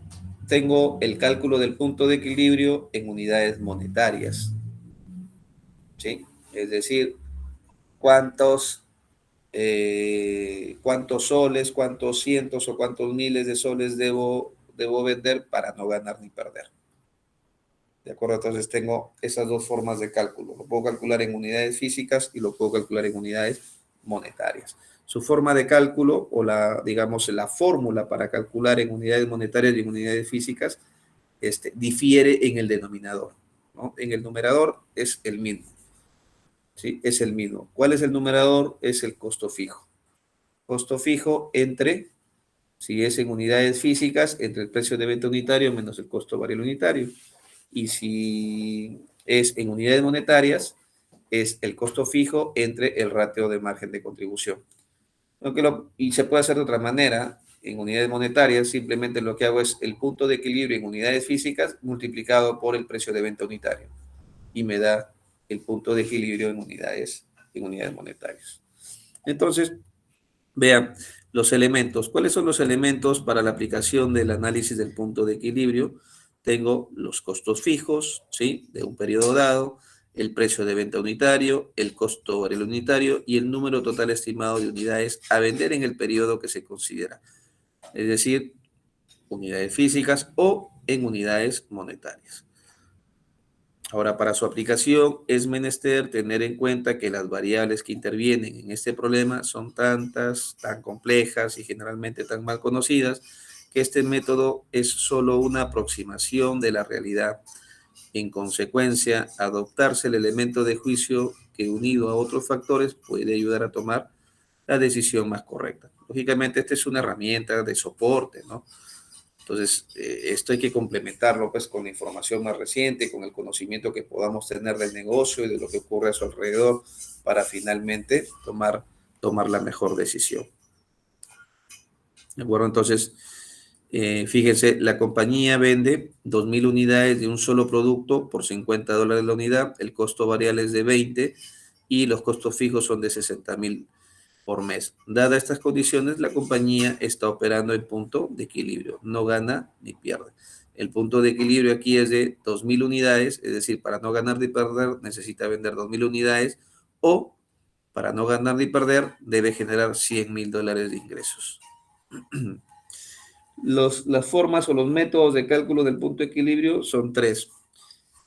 S1: tengo el cálculo del punto de equilibrio en unidades monetarias, ¿sí? Es decir, cuántos soles, cuántos cientos o cuántos miles de soles debo vender para no ganar ni perder. ¿De acuerdo? Entonces tengo esas dos formas de cálculo. Lo puedo calcular en unidades físicas y lo puedo calcular en unidades monetarias. Su forma de cálculo o digamos, la fórmula para calcular en unidades monetarias y en unidades físicas difiere en el denominador, ¿no? En el numerador es el mismo, ¿sí? Es el mismo. ¿Cuál es el numerador? Es el costo fijo. Costo fijo entre, si es en unidades físicas, entre el precio de venta unitario menos el costo variable unitario. Y si es en unidades monetarias, es el costo fijo entre el ratio de margen de contribución. Y se puede hacer de otra manera. En unidades monetarias, simplemente lo que hago es el punto de equilibrio en unidades físicas multiplicado por el precio de venta unitario. Y me da el punto de equilibrio en unidades monetarias. Entonces, vean los elementos. ¿Cuáles son los elementos para la aplicación del análisis del punto de equilibrio? Tengo los costos fijos, ¿sí? De un periodo dado, el precio de venta unitario, el costo variable unitario y el número total estimado de unidades a vender en el periodo que se considera. Es decir, unidades físicas o en unidades monetarias. Ahora, para su aplicación es menester tener en cuenta que las variables que intervienen en este problema son tantas, tan complejas y generalmente tan mal conocidas, que este método es solo una aproximación de la realidad. En consecuencia, adoptarse el elemento de juicio que unido a otros factores puede ayudar a tomar la decisión más correcta. Lógicamente, esta es una herramienta de soporte, ¿no? Entonces, esto hay que complementarlo pues con la información más reciente, con el conocimiento que podamos tener del negocio y de lo que ocurre a su alrededor para finalmente tomar la mejor decisión. ¿De acuerdo? Entonces, fíjense, la compañía vende 2,000 unidades de un solo producto por $50 la unidad, el costo variable es de 20 y los costos fijos son de 60,000 por mes. Dadas estas condiciones, la compañía está operando en punto de equilibrio, no gana ni pierde. El punto de equilibrio aquí es de 2,000 unidades, es decir, para no ganar ni perder necesita vender 2,000 unidades o para no ganar ni perder debe generar $100,000 de ingresos. Las formas o los métodos de cálculo del punto de equilibrio son tres.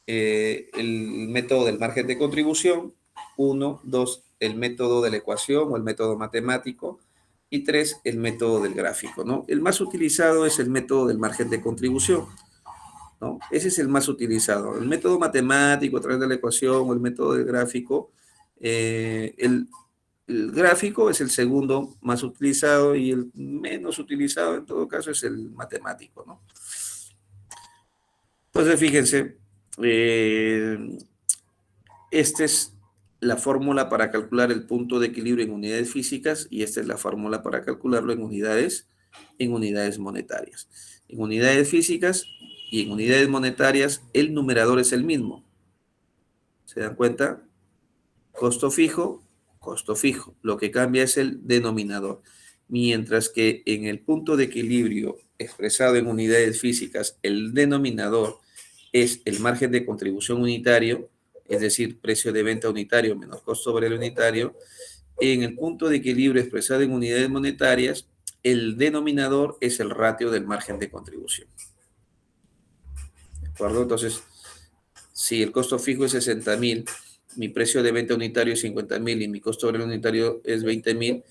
S1: El método del margen de contribución, 1, 2, el método de la ecuación o el método matemático, y 3, el método del gráfico, ¿no? El más utilizado es el método del margen de contribución, ¿no? Ese es el más utilizado. El método matemático a través de la ecuación o el método del gráfico, el gráfico es el segundo más utilizado y el menos utilizado en todo caso es el matemático, ¿no? Entonces, fíjense, esta es la fórmula para calcular el punto de equilibrio en unidades físicas y esta es la fórmula para calcularlo en unidades monetarias. En unidades físicas y en unidades monetarias, el numerador es el mismo. ¿Se dan cuenta? Costo fijo, costo fijo. Lo que cambia es el denominador. Mientras que en el punto de equilibrio expresado en unidades físicas, el denominador es el margen de contribución unitario, es decir, precio de venta unitario menos costo variable unitario. En el punto de equilibrio expresado en unidades monetarias, el denominador es el ratio del margen de contribución. ¿De acuerdo? Entonces, si el costo fijo es 60,000, mi precio de venta unitario es 50,000 y mi costo variable unitario es 20,000,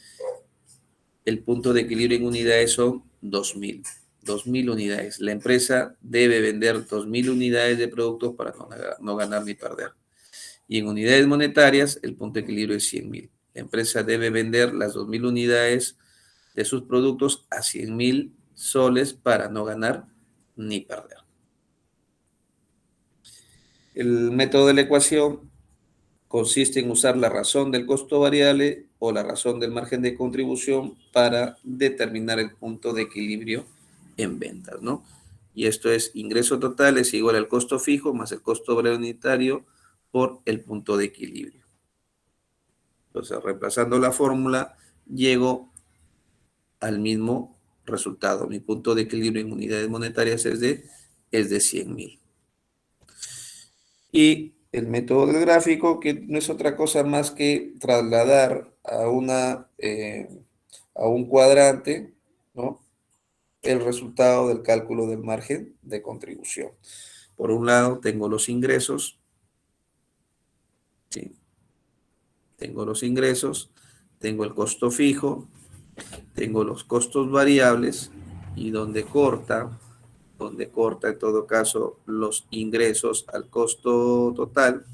S1: el punto de equilibrio en unidades son 2,000. 2,000 unidades. La empresa debe vender 2,000 unidades de productos para no ganar ni perder. Y en unidades monetarias, el punto de equilibrio es 100,000. La empresa debe vender las 2,000 unidades de sus productos a 100,000 soles para no ganar ni perder. El método de la ecuación consiste en usar la razón del costo variable o la razón del margen de contribución para determinar el punto de equilibrio en ventas, ¿no? Y esto es ingreso total es igual al costo fijo más el costo variable unitario por el punto de equilibrio. Entonces, reemplazando la fórmula, llego al mismo resultado. Mi punto de equilibrio en unidades monetarias es de 100,000. Y el método del gráfico, que no es otra cosa más que trasladar a un cuadrante, ¿no?, el resultado del cálculo del margen de contribución. Por un lado, tengo los ingresos, ¿sí? Tengo los ingresos, tengo el costo fijo, tengo los costos variables y donde corta en todo caso los ingresos al costo total,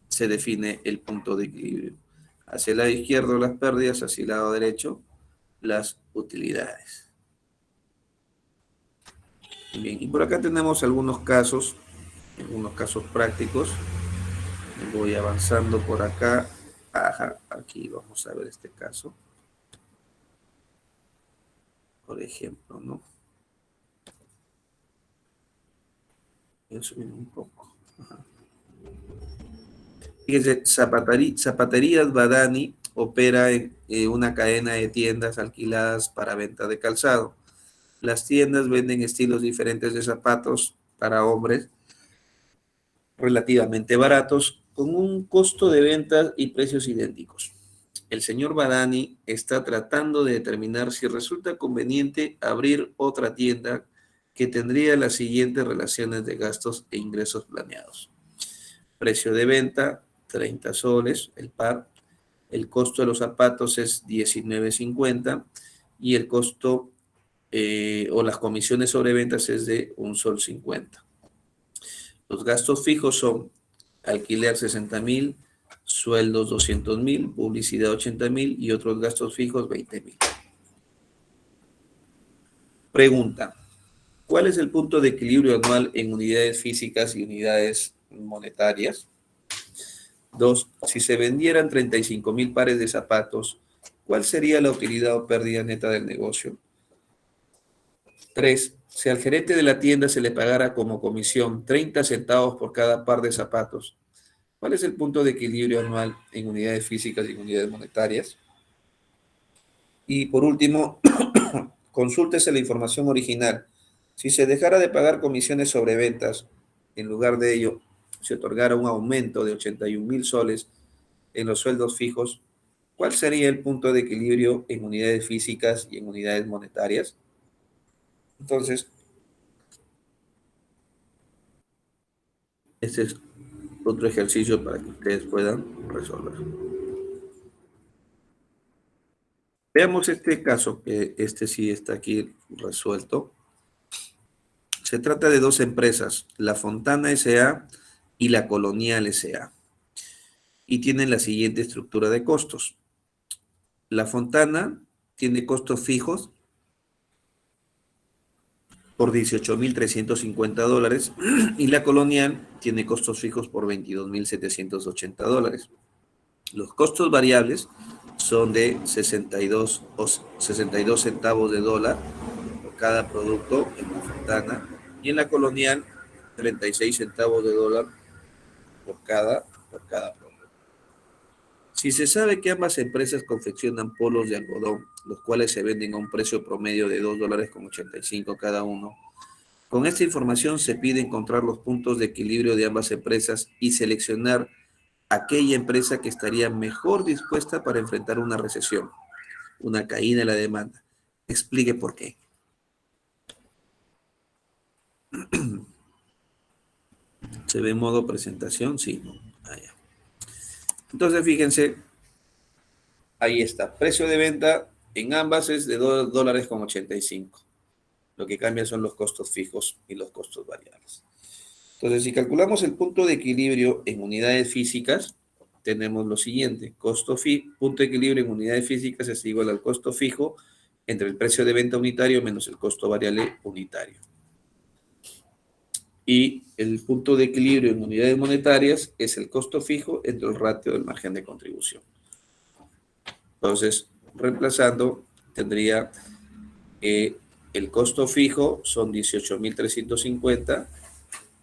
S1: se define el punto de equilibrio. Hacia el lado izquierdo las pérdidas, hacia el lado derecho las utilidades. Bien, y por acá tenemos algunos casos prácticos Voy avanzando por acá. Ajá, aquí vamos a ver este caso. Por ejemplo, ¿no? Voy a subir un poco. Ajá. Fíjense, Zapaterías Badani opera en una cadena de tiendas alquiladas para venta de calzado. Las tiendas venden estilos diferentes de zapatos para hombres relativamente baratos, con un costo de ventas y precios idénticos. El señor Badani está tratando de determinar si resulta conveniente abrir otra tienda que tendría las siguientes relaciones de gastos e ingresos planeados. Precio de venta, 30 soles el par. El costo de los zapatos es 19.50 y el costo o las comisiones sobre ventas es de 1,50 sol. Los gastos fijos son alquiler 60.000, sueldos 200.000, publicidad 80.000 y otros gastos fijos 20.000. Pregunta: ¿cuál es el punto de equilibrio anual en unidades físicas y unidades monetarias? 2. Si se vendieran 35.000 pares de zapatos, ¿cuál sería la utilidad o pérdida neta del negocio? 3. Si al gerente de la tienda se le pagara como comisión 30 centavos por cada par de zapatos, ¿cuál es el punto de equilibrio anual en unidades físicas y unidades monetarias? Y por último, consúltese la información original. Si se dejara de pagar comisiones sobre ventas, en lugar de ello, se otorgara un aumento de 81.000 soles en los sueldos fijos, ¿cuál sería el punto de equilibrio en unidades físicas y en unidades monetarias? Entonces, este es otro ejercicio para que ustedes puedan resolver. Veamos este caso, que este sí está aquí resuelto. Se trata de dos empresas, La Fontana S.A. y La Colonial S.A. y tienen la siguiente estructura de costos. La Fontana tiene costos fijos por 18.350 dólares y La Colonial tiene costos fijos por 22.780 dólares. Los costos variables son de 62 centavos de dólar por cada producto en La Fontana y en La Colonial 36 centavos de dólar por cada producto. Si se sabe que ambas empresas confeccionan polos de algodón, los cuales se venden a un precio promedio de $2.85 cada uno, con esta información se pide encontrar los puntos de equilibrio de ambas empresas y seleccionar aquella empresa que estaría mejor dispuesta para enfrentar una recesión, una caída en la demanda. Explique por qué. ¿Se ve en modo presentación? Sí. Ya. Entonces, fíjense, ahí está. Precio de venta en ambas es de $2.85. Lo que cambia son los costos fijos y los costos variables. Entonces, si calculamos el punto de equilibrio en unidades físicas, tenemos lo siguiente: punto de equilibrio en unidades físicas es igual al costo fijo entre el precio de venta unitario menos el costo variable unitario. Y el punto de equilibrio en unidades monetarias es el costo fijo entre el ratio del margen de contribución. Entonces, reemplazando, tendría el costo fijo son 18.350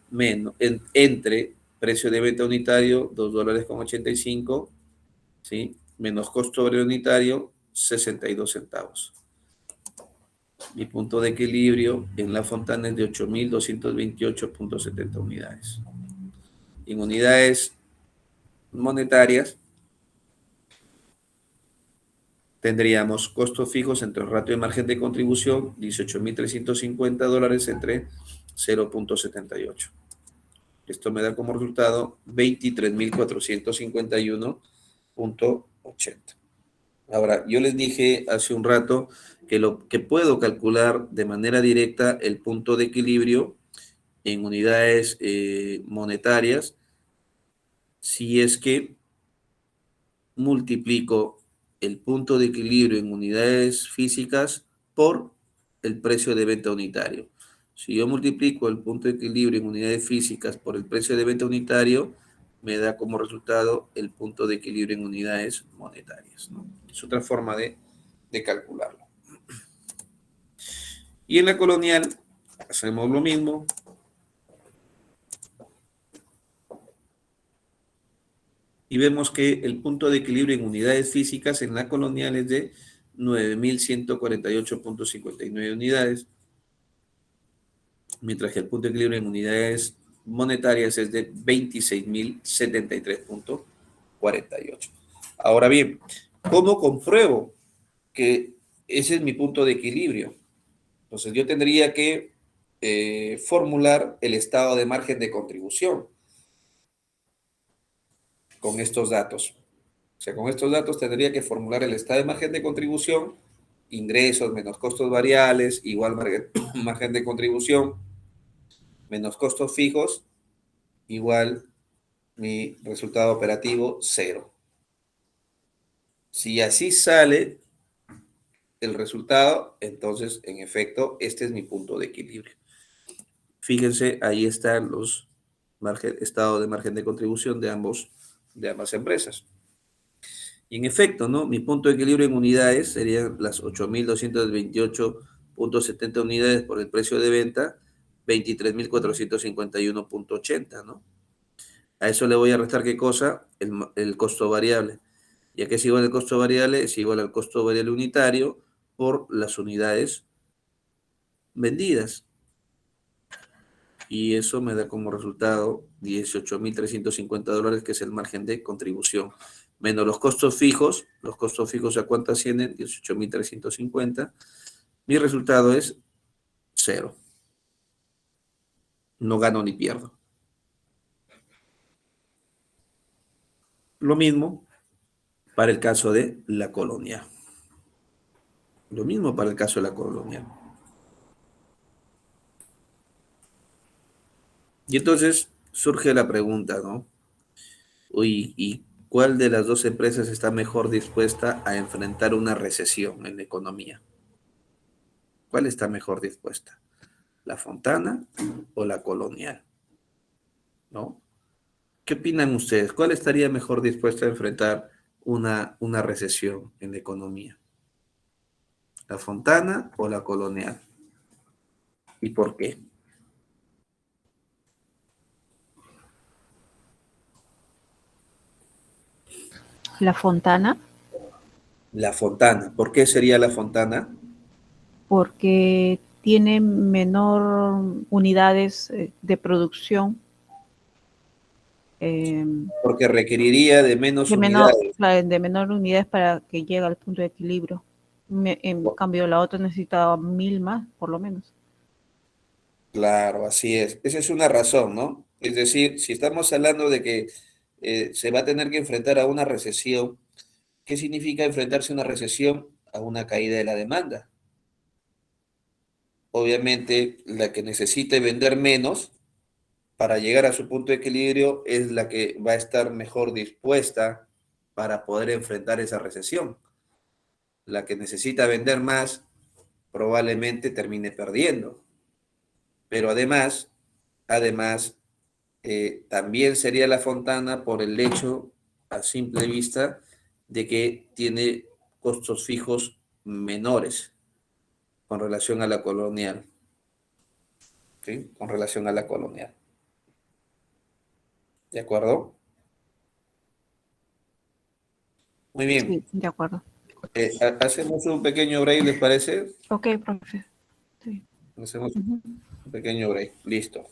S1: menos entre precio de venta unitario $2.85, ¿sí? Menos costo obrero unitario 62 centavos. Mi punto de equilibrio en La Fontana es de 8.228.70 unidades. En unidades monetarias tendríamos costos fijos entre el ratio de margen de contribución, $18.350 entre 0.78. Esto me da como resultado 23.451.80. Ahora, yo les dije hace un rato que puedo calcular de manera directa el punto de equilibrio en unidades monetarias si es que multiplico el punto de equilibrio en unidades físicas por el precio de venta unitario. Si yo multiplico el punto de equilibrio en unidades físicas por el precio de venta unitario, me da como resultado el punto de equilibrio en unidades monetarias, ¿no? Es otra forma de calcularlo. Y en la colonial hacemos lo mismo. Y vemos que el punto de equilibrio en unidades físicas en la colonial es de 9.148.59 unidades, mientras que el punto de equilibrio en unidades monetarias es de 26.073.48. Ahora bien, ¿cómo compruebo que ese es mi punto de equilibrio? Entonces yo tendría que formular el estado de margen de contribución con estos datos. O sea, con estos datos tendría que formular el estado de margen de contribución, ingresos menos costos variables, igual margen de contribución, menos costos fijos, igual mi resultado operativo, cero. Si así sale el resultado, entonces, en efecto, este es mi punto de equilibrio. Fíjense, ahí están los estados de margen de contribución de ambas empresas. Y en efecto, ¿no? Mi punto de equilibrio en unidades serían las 8.228.70 unidades por el precio de venta, 23.451.80, ¿no? A eso le voy a restar, ¿qué cosa? El costo variable. Ya que es igual al costo variable, es igual al costo variable unitario por las unidades vendidas. Y eso me da como resultado $18.350, que es el margen de contribución. Menos los costos fijos ¿a cuánto ascienden? 18.350. Mi resultado es cero. No gano ni pierdo. Lo mismo para el caso de la colonia. Lo mismo para el caso de la colonia. Y entonces surge la pregunta, ¿no? Uy, ¿y cuál de las dos empresas está mejor dispuesta a enfrentar una recesión en la economía? ¿Cuál está mejor dispuesta? ¿La Fontana o la Colonial? ¿No? ¿Qué opinan ustedes? ¿Cuál estaría mejor dispuesta a enfrentar una recesión en la economía? ¿La Fontana o la Colonial? ¿Y por qué?
S4: La Fontana,
S1: La Fontana. ¿Por qué sería la Fontana?
S4: porque tiene menor unidades de producción, eh,
S1: Porque requeriría de menos unidades.
S4: de menor unidades para que llegue al punto de equilibrio. En cambio, la otra necesitaba 1000 más, por lo menos.
S1: Claro, así es. Esa es una razón, ¿no? Es decir, si estamos hablando de que se va a tener que enfrentar a una recesión, ¿qué significa enfrentarse a una recesión? A una caída de la demanda. Obviamente, la que necesite vender menos para llegar a su punto de equilibrio es la que va a estar mejor dispuesta para poder enfrentar esa recesión. La que necesita vender más probablemente termine perdiendo. Pero además, también sería la Fontana por el hecho, a simple vista, de que tiene costos fijos menores con relación a la colonial. ¿Sí? Con relación a la colonial. ¿De acuerdo? Muy bien.
S4: Sí, de acuerdo.
S1: Hacemos un pequeño break, ¿les parece?
S4: Ok, profe. Sí.
S1: Hacemos
S4: Ujú.
S1: un pequeño break. Listo.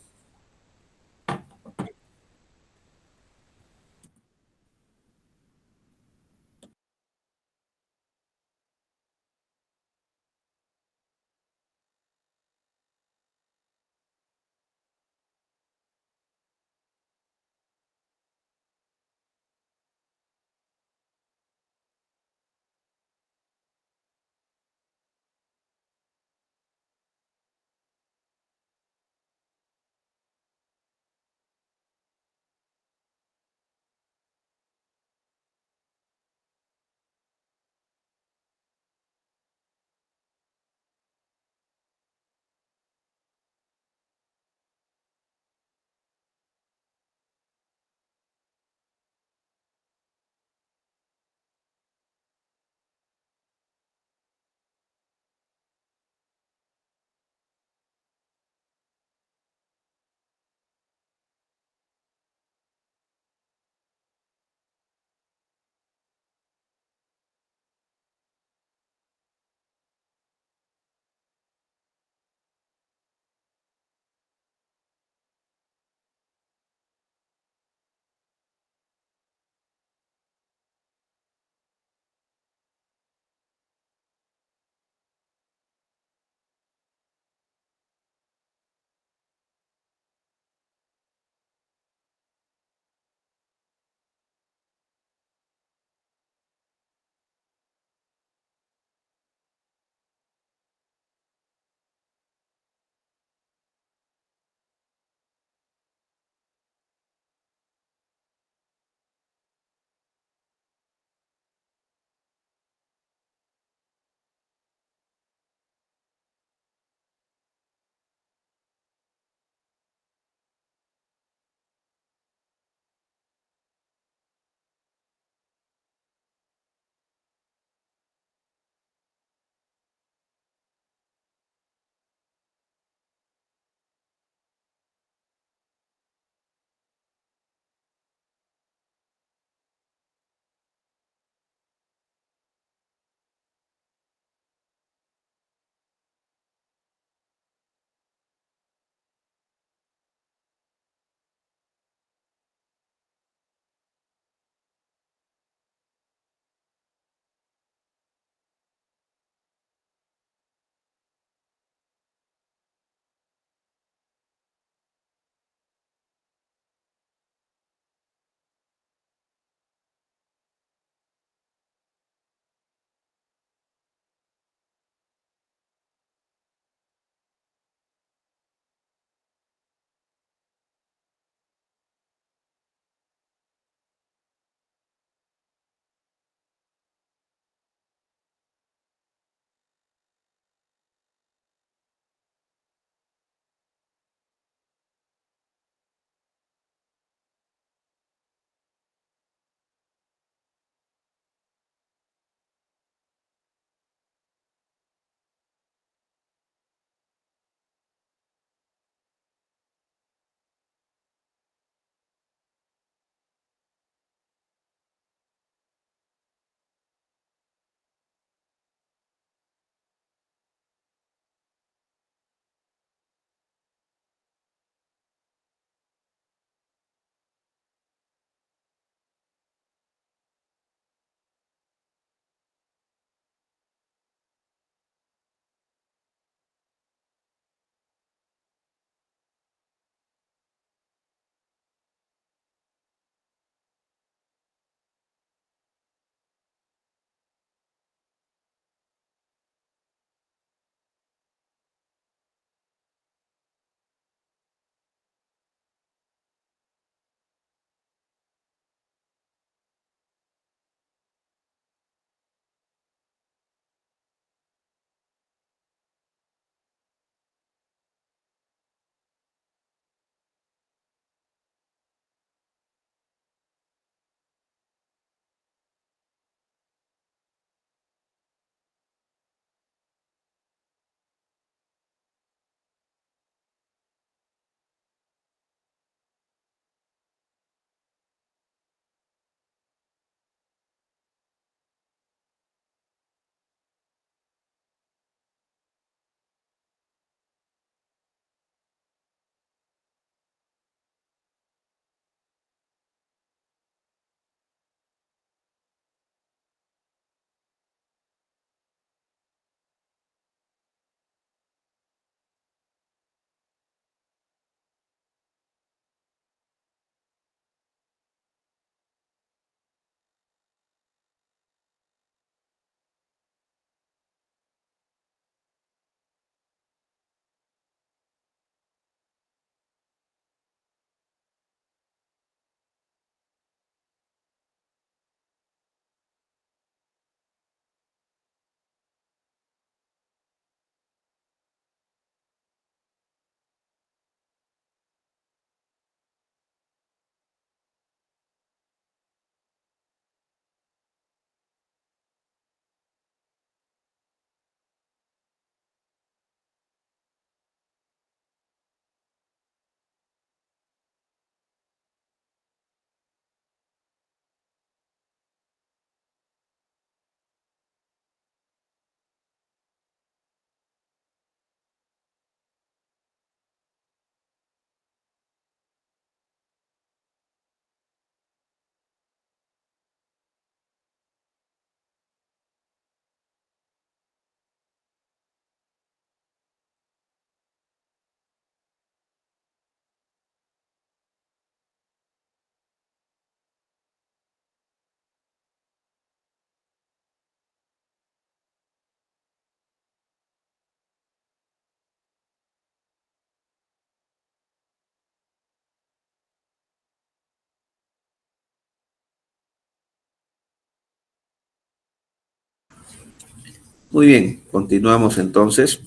S1: Muy bien, continuamos entonces.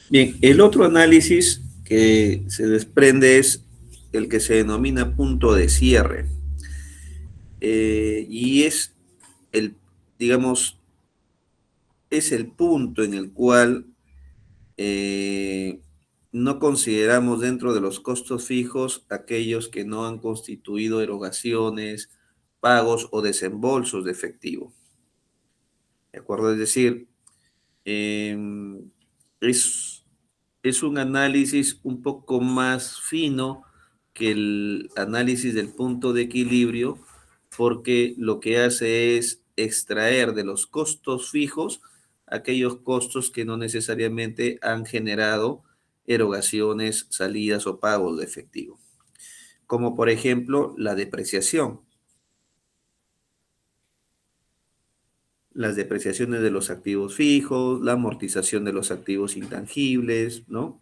S1: Bien, el otro análisis que se desprende es el que se denomina punto de cierre. Y es el, digamos, es el punto en el cual no consideramos dentro de los costos fijos aquellos que no han constituido erogaciones, pagos o desembolsos de efectivo. ¿De acuerdo? Es decir, eh, es, es un análisis un poco más fino que el análisis del punto de equilibrio, porque lo que hace es extraer de los costos fijos aquellos costos que no necesariamente han generado erogaciones, salidas o pagos de efectivo, como por ejemplo la depreciación, las depreciaciones de los activos fijos, la amortización de los activos intangibles, ¿no?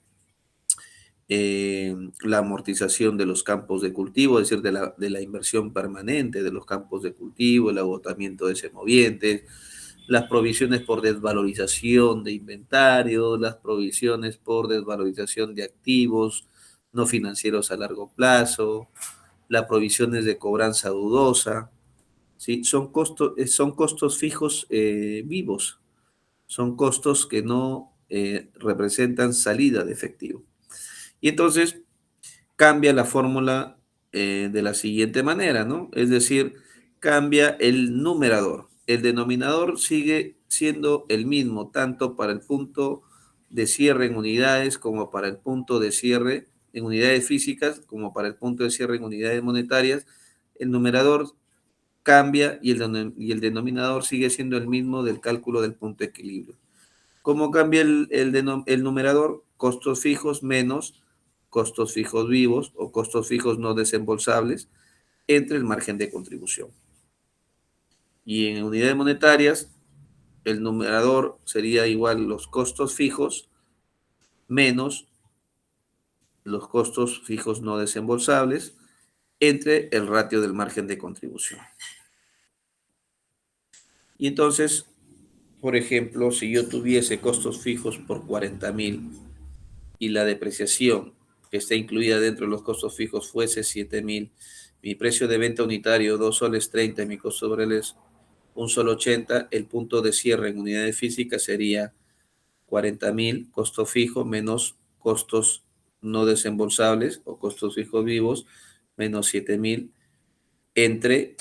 S1: La amortización de los campos de cultivo, es decir, de la inversión permanente de los campos de cultivo, el agotamiento de semovientes, las provisiones por desvalorización de inventario, las provisiones por desvalorización de activos no financieros a largo plazo, las provisiones de cobranza dudosa, ¿sí? Son costos fijos vivos, son costos que no representan salida de efectivo. Y entonces cambia la fórmula de la siguiente manera, ¿no? Es decir, cambia el numerador. El denominador sigue siendo el mismo, tanto para el punto de cierre en unidades como para el punto de cierre en unidades físicas, como para el punto de cierre en unidades monetarias. El numerador cambia y el denominador sigue siendo el mismo del cálculo del punto de equilibrio. ¿Cómo cambia el numerador? Costos fijos menos costos fijos vivos o costos fijos no desembolsables entre el margen de contribución. Y en unidades monetarias, el numerador sería igual los costos fijos menos los costos fijos no desembolsables entre el ratio del margen de contribución. Y entonces, por ejemplo, si yo tuviese costos fijos por 40.000 y la depreciación que está incluida dentro de los costos fijos fuese 7.000, mi precio de venta unitario 2 soles 30 y mi costo obrero es 1 sol 80, el punto de cierre en unidades físicas sería 40.000 costo fijo menos costos no desembolsables o costos fijos vivos menos 7.000 entre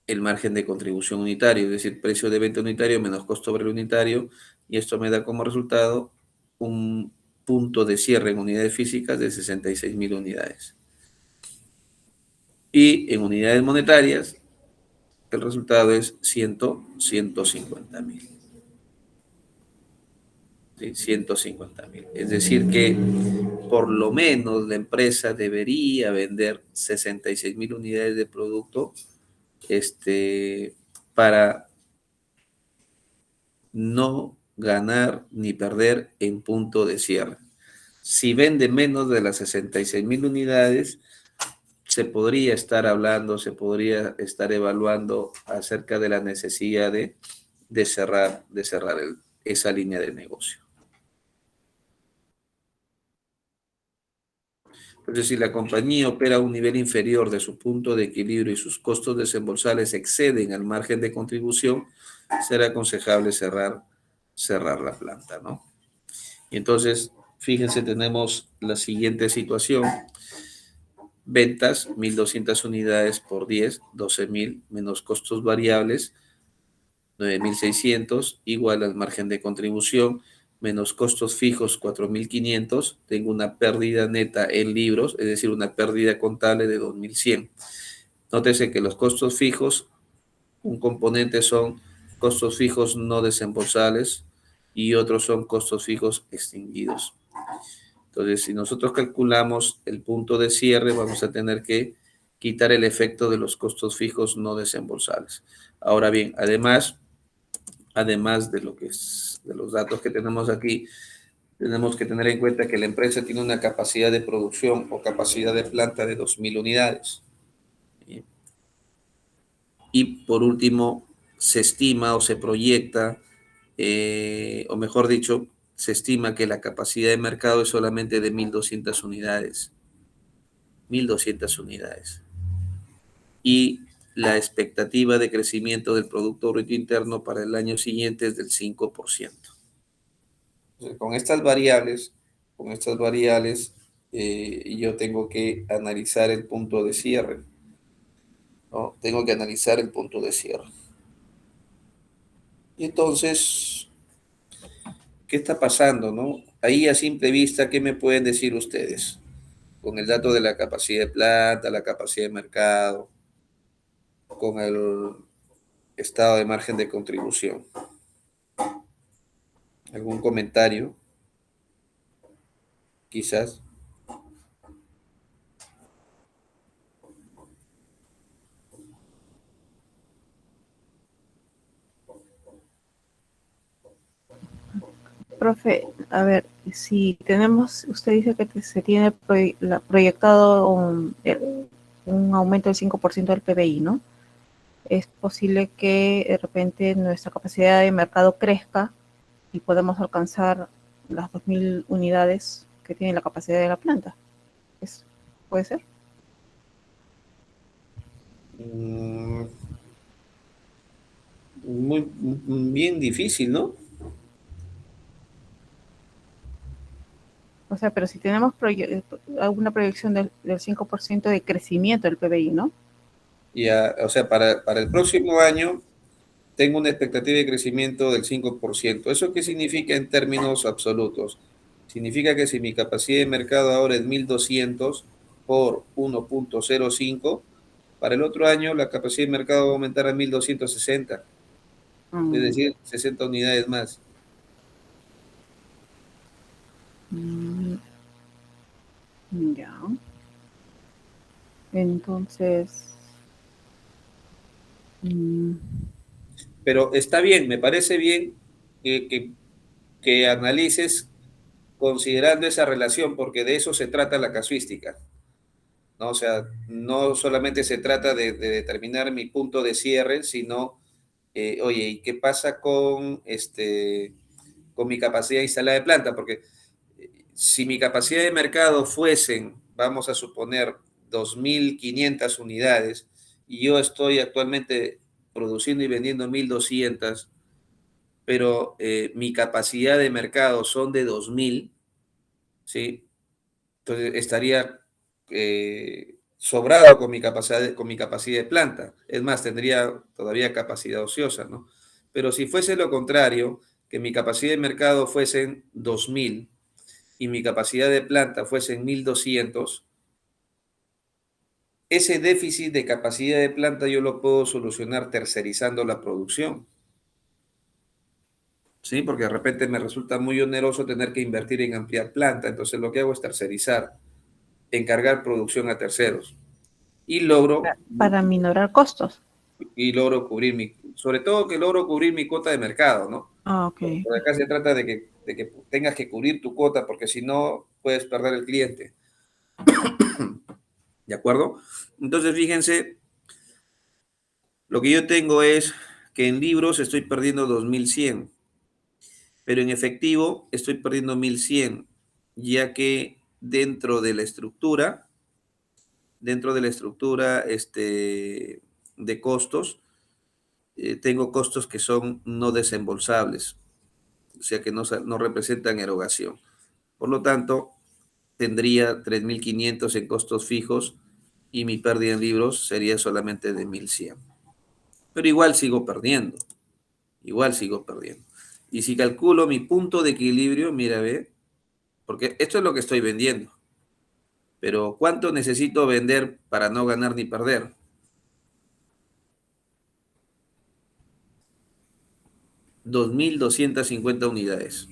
S1: el margen de contribución unitario, es decir, precio de venta unitario menos costo obrero unitario, y esto me da como resultado un punto de cierre en unidades físicas de 66.000 unidades. Y en unidades monetarias, el resultado es 150.000. ¿Sí? 150.000. Es decir que por lo menos la empresa debería vender 66.000 unidades de producto para no ganar ni perder en punto de cierre. Si vende menos de las 66.000 unidades, se podría estar hablando, se podría estar evaluando acerca de la necesidad de cerrar esa línea de negocio. Entonces, si la compañía opera a un nivel inferior de su punto de equilibrio y sus costos desembolsables exceden al margen de contribución, será aconsejable cerrar la planta, ¿no? Y entonces, fíjense, tenemos la siguiente situación. Ventas, 1.200 unidades por 10, 12.000, menos costos variables, 9.600, igual al margen de contribución, menos costos fijos, 4.500. Tengo una pérdida neta en libros, es decir, una pérdida contable de 2.100. Nótese que los costos fijos, un componente son costos fijos no desembolsables y otros son costos fijos extinguidos. Entonces, si nosotros calculamos el punto de cierre, vamos a tener que quitar el efecto de los costos fijos no desembolsables. Ahora bien, además de lo que es, de los datos que tenemos aquí, tenemos que tener en cuenta que la empresa tiene una capacidad de producción o capacidad de planta de 2.000 unidades. Y por último, se estima o se proyecta, o mejor dicho, se estima que la capacidad de mercado es solamente de 1.200 unidades. 1.200 unidades. Y la expectativa de crecimiento del Producto Bruto Interno para el año siguiente es del 5%. Entonces, con estas variables, yo tengo que analizar el punto de cierre, ¿no? Tengo que analizar el punto de cierre. Y entonces, ¿qué está pasando, no? Ahí a simple vista, ¿qué me pueden decir ustedes? Con el dato de la capacidad de planta, la capacidad de mercado, con el estado de margen de contribución. ¿Algún comentario? Quizás.
S4: Profe, a ver, si tenemos, usted dice que se tiene proyectado un aumento del 5% del PBI, ¿no? Es posible que de repente nuestra capacidad de mercado crezca y podemos alcanzar las 2.000 unidades que tiene la capacidad de la planta. ¿Puede ser?
S1: Mm, muy bien difícil, ¿no?
S4: O sea, pero si tenemos alguna proyección del 5% de crecimiento del PBI, ¿no?
S1: Ya, o sea, para el próximo año tengo una expectativa de crecimiento del 5%. ¿Eso qué significa en términos absolutos? Significa que si mi capacidad de mercado ahora es 1.200 por 1.05, para el otro año la capacidad de mercado va a aumentar a 1.260, es decir, 60 unidades más.
S4: Mm, ya. Entonces,
S1: Pero está bien, me parece bien que analices considerando esa relación, porque de eso se trata la casuística, ¿no? O sea, no solamente se trata de determinar mi punto de cierre, sino, oye, ¿y qué pasa con mi capacidad instalada de planta? Porque si mi capacidad de mercado fuesen, vamos a suponer, 2.500 unidades, y yo estoy actualmente produciendo y vendiendo 1.200, pero mi capacidad de mercado son de 2.000, ¿sí? Entonces estaría sobrado con mi capacidad de planta. Es más, tendría todavía capacidad ociosa, ¿no? Pero si fuese lo contrario, que mi capacidad de mercado fuesen 2.000 y mi capacidad de planta fuesen 1.200, ese déficit de capacidad de planta yo lo puedo solucionar tercerizando la producción. ¿Sí? Porque de repente me resulta muy oneroso tener que invertir en ampliar planta, entonces lo que hago es tercerizar, encargar producción a terceros y
S4: para minorar costos.
S1: logro cubrir sobre todo que logro cubrir mi cuota de mercado, ¿no?
S4: Ah, ok.
S1: Porque acá se trata de que tengas que cubrir tu cuota porque si no puedes perder el cliente, ¿de acuerdo? Entonces fíjense, lo que yo tengo es que en libros estoy perdiendo 2.100, pero en efectivo estoy perdiendo 1.100, ya que dentro de la estructura de costos, tengo costos que son no desembolsables, o sea que no representan erogación. Por lo tanto, tendría 3.500 en costos fijos y mi pérdida en libros sería solamente de 1.100. Pero igual sigo perdiendo. Y si calculo mi punto de equilibrio, mira, ve, porque esto es lo que estoy vendiendo, pero ¿cuánto necesito vender para no ganar ni perder? 2.250 unidades.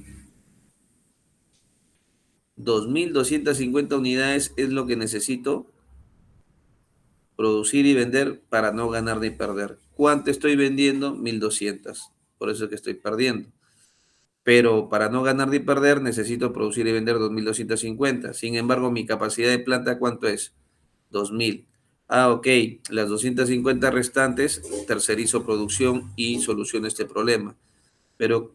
S1: 2.250 unidades es lo que necesito producir y vender para no ganar ni perder. ¿Cuánto estoy vendiendo? 1.200. Por eso es que estoy perdiendo. pero para no ganar ni perder necesito producir y vender 2.250. Sin embargo, mi capacidad de planta, ¿cuánto es? 2.000. Ah, ok, las 250 restantes tercerizo producción y soluciono este problema. Pero,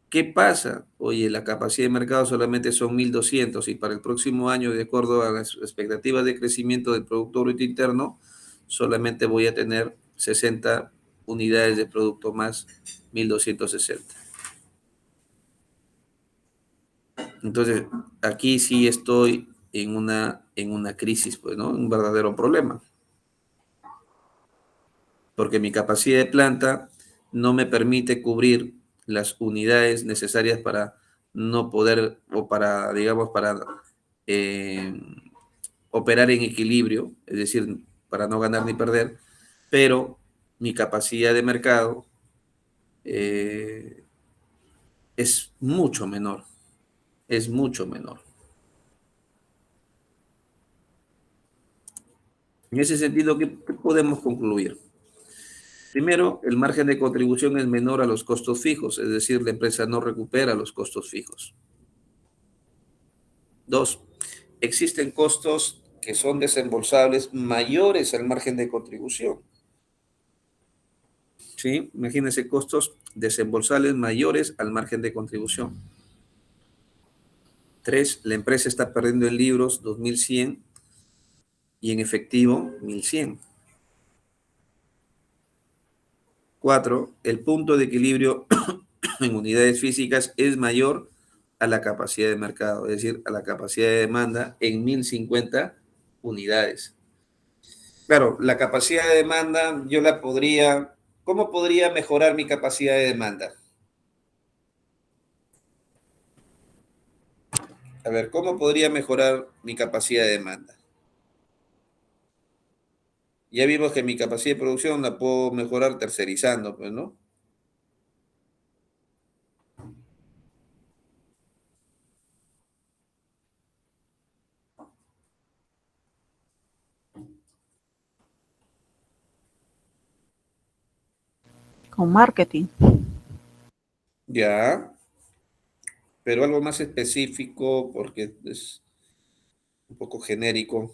S1: ¿qué pasa? Oye, la capacidad de mercado solamente son 1.200 y para el próximo año, de acuerdo a las expectativas de crecimiento del Producto Bruto Interno, solamente voy a tener 60 unidades de producto más 1.260. Entonces, aquí sí estoy en una crisis, pues, ¿no? Un verdadero problema, porque mi capacidad de planta no me permite cubrir las unidades necesarias para no poder, o para, digamos, para eh, operar en equilibrio, es decir, para no ganar ni perder, pero mi capacidad de mercado eh, es mucho menor, es mucho menor. En ese sentido, ¿qué podemos concluir? Primero, el margen de contribución es menor a los costos fijos, es decir, la empresa no recupera los costos fijos. Dos, existen costos que son desembolsables mayores al margen de contribución. ¿Sí? Imagínense costos desembolsables mayores al margen de contribución. Tres, la empresa está perdiendo en libros 2.100 y en efectivo 1.100. Cuatro, el punto de equilibrio en unidades físicas es mayor a la capacidad de mercado, es decir, a la capacidad de demanda en 1.050 unidades. Claro, la capacidad de demanda yo la podría, ¿cómo podría mejorar mi capacidad de demanda? A ver, ¿cómo podría mejorar mi capacidad de demanda? Ya vimos que mi capacidad de producción la puedo mejorar tercerizando, pues, ¿no?
S4: Con marketing.
S1: Ya, pero algo más específico porque es un poco genérico.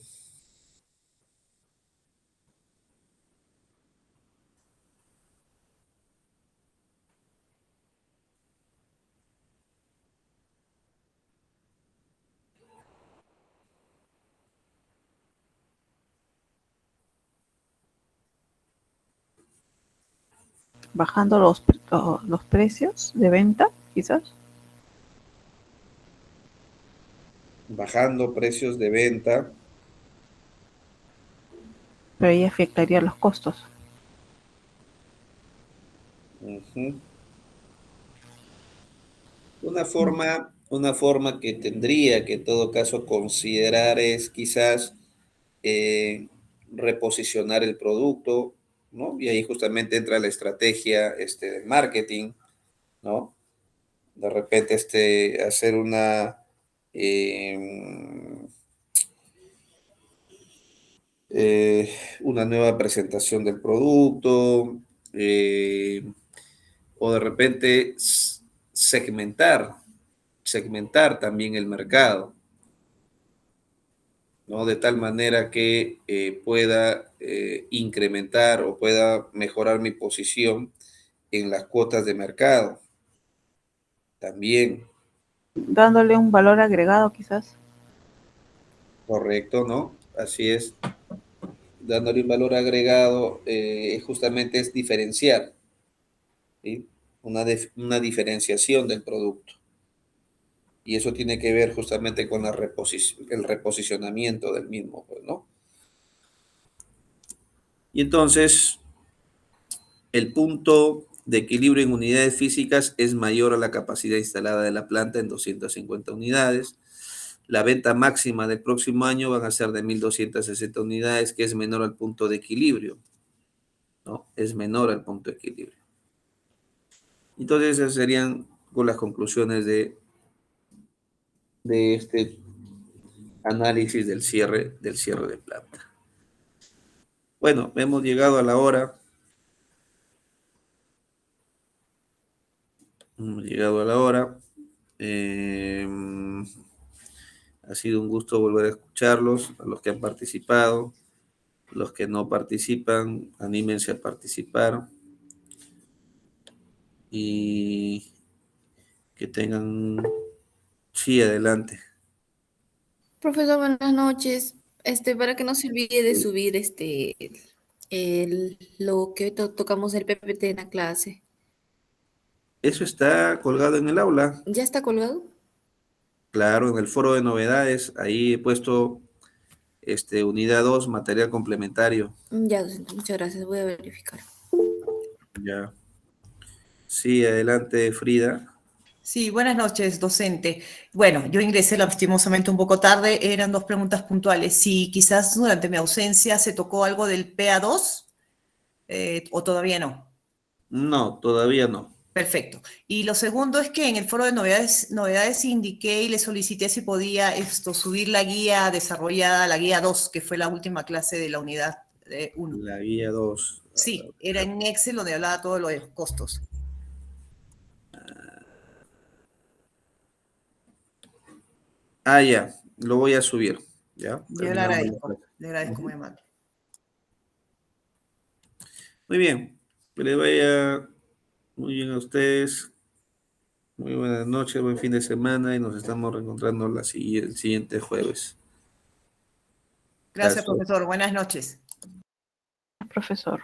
S4: Bajando los precios de venta, quizás.
S1: Bajando precios de venta.
S4: Pero ahí afectaría los costos.
S1: Uh-huh. Una forma que tendría que en todo caso considerar es quizás reposicionar el producto, ¿no? Y ahí justamente entra la estrategia del marketing, ¿no? De repente hacer eh, una nueva presentación del producto, eh, o de repente segmentar también el mercado, ¿no? De tal manera que pueda incrementar o pueda mejorar mi posición en las cuotas de mercado. También,
S4: Dándole un valor agregado, quizás.
S1: correcto, ¿no? Así es. Dándole un valor agregado, justamente es diferenciar, ¿sí? Una diferenciación del producto. Y eso tiene que ver justamente con el reposicionamiento del mismo, pues, ¿no? Y entonces, el punto de equilibrio en unidades físicas es mayor a la capacidad instalada de la planta en 250 unidades. La venta máxima del próximo año van a ser de 1.260 unidades, que es menor al punto de equilibrio, ¿no? Es menor al punto de equilibrio. Entonces, esas serían con las conclusiones de este análisis del cierre de planta. Bueno, hemos llegado a la hora. Hemos llegado a la hora. Ha sido un gusto volver a escucharlos, a los que han participado, los que no participan, anímense a participar y que tengan, sí, adelante.
S5: Profesor, buenas noches. Para que no se olvide de subir lo que hoy tocamos el PPT en la clase.
S1: Eso está colgado en el aula,
S5: ¿Ya está colgado?
S1: claro, en el foro de novedades, ahí he puesto unidad 2, material complementario.
S5: Ya, docente, muchas gracias. Voy a verificar.
S1: Ya. Sí, adelante, Frida.
S6: Sí, buenas noches, docente. Bueno, yo ingresé lastimosamente un poco tarde, eran dos preguntas puntuales. Si quizás durante mi ausencia se tocó algo del PA2 o todavía no.
S1: No, todavía no.
S6: Perfecto. Y lo segundo es que en el foro de novedades indiqué y le solicité si podía subir la guía desarrollada, la guía 2, que fue la última clase de la unidad 1.
S1: La guía 2.
S6: Sí, era en Excel donde hablaba todo lo de los costos.
S1: Ya, lo voy a subir. Ya,
S6: Yo
S1: terminamos la clase.
S6: le agradezco muy amable.
S1: Muy bien, que le vaya muy bien a ustedes. Muy buenas noches, buen fin de semana y nos estamos reencontrando el siguiente jueves.
S6: Gracias,
S1: Gracias.
S6: profesor. Buenas noches.
S4: Profesor.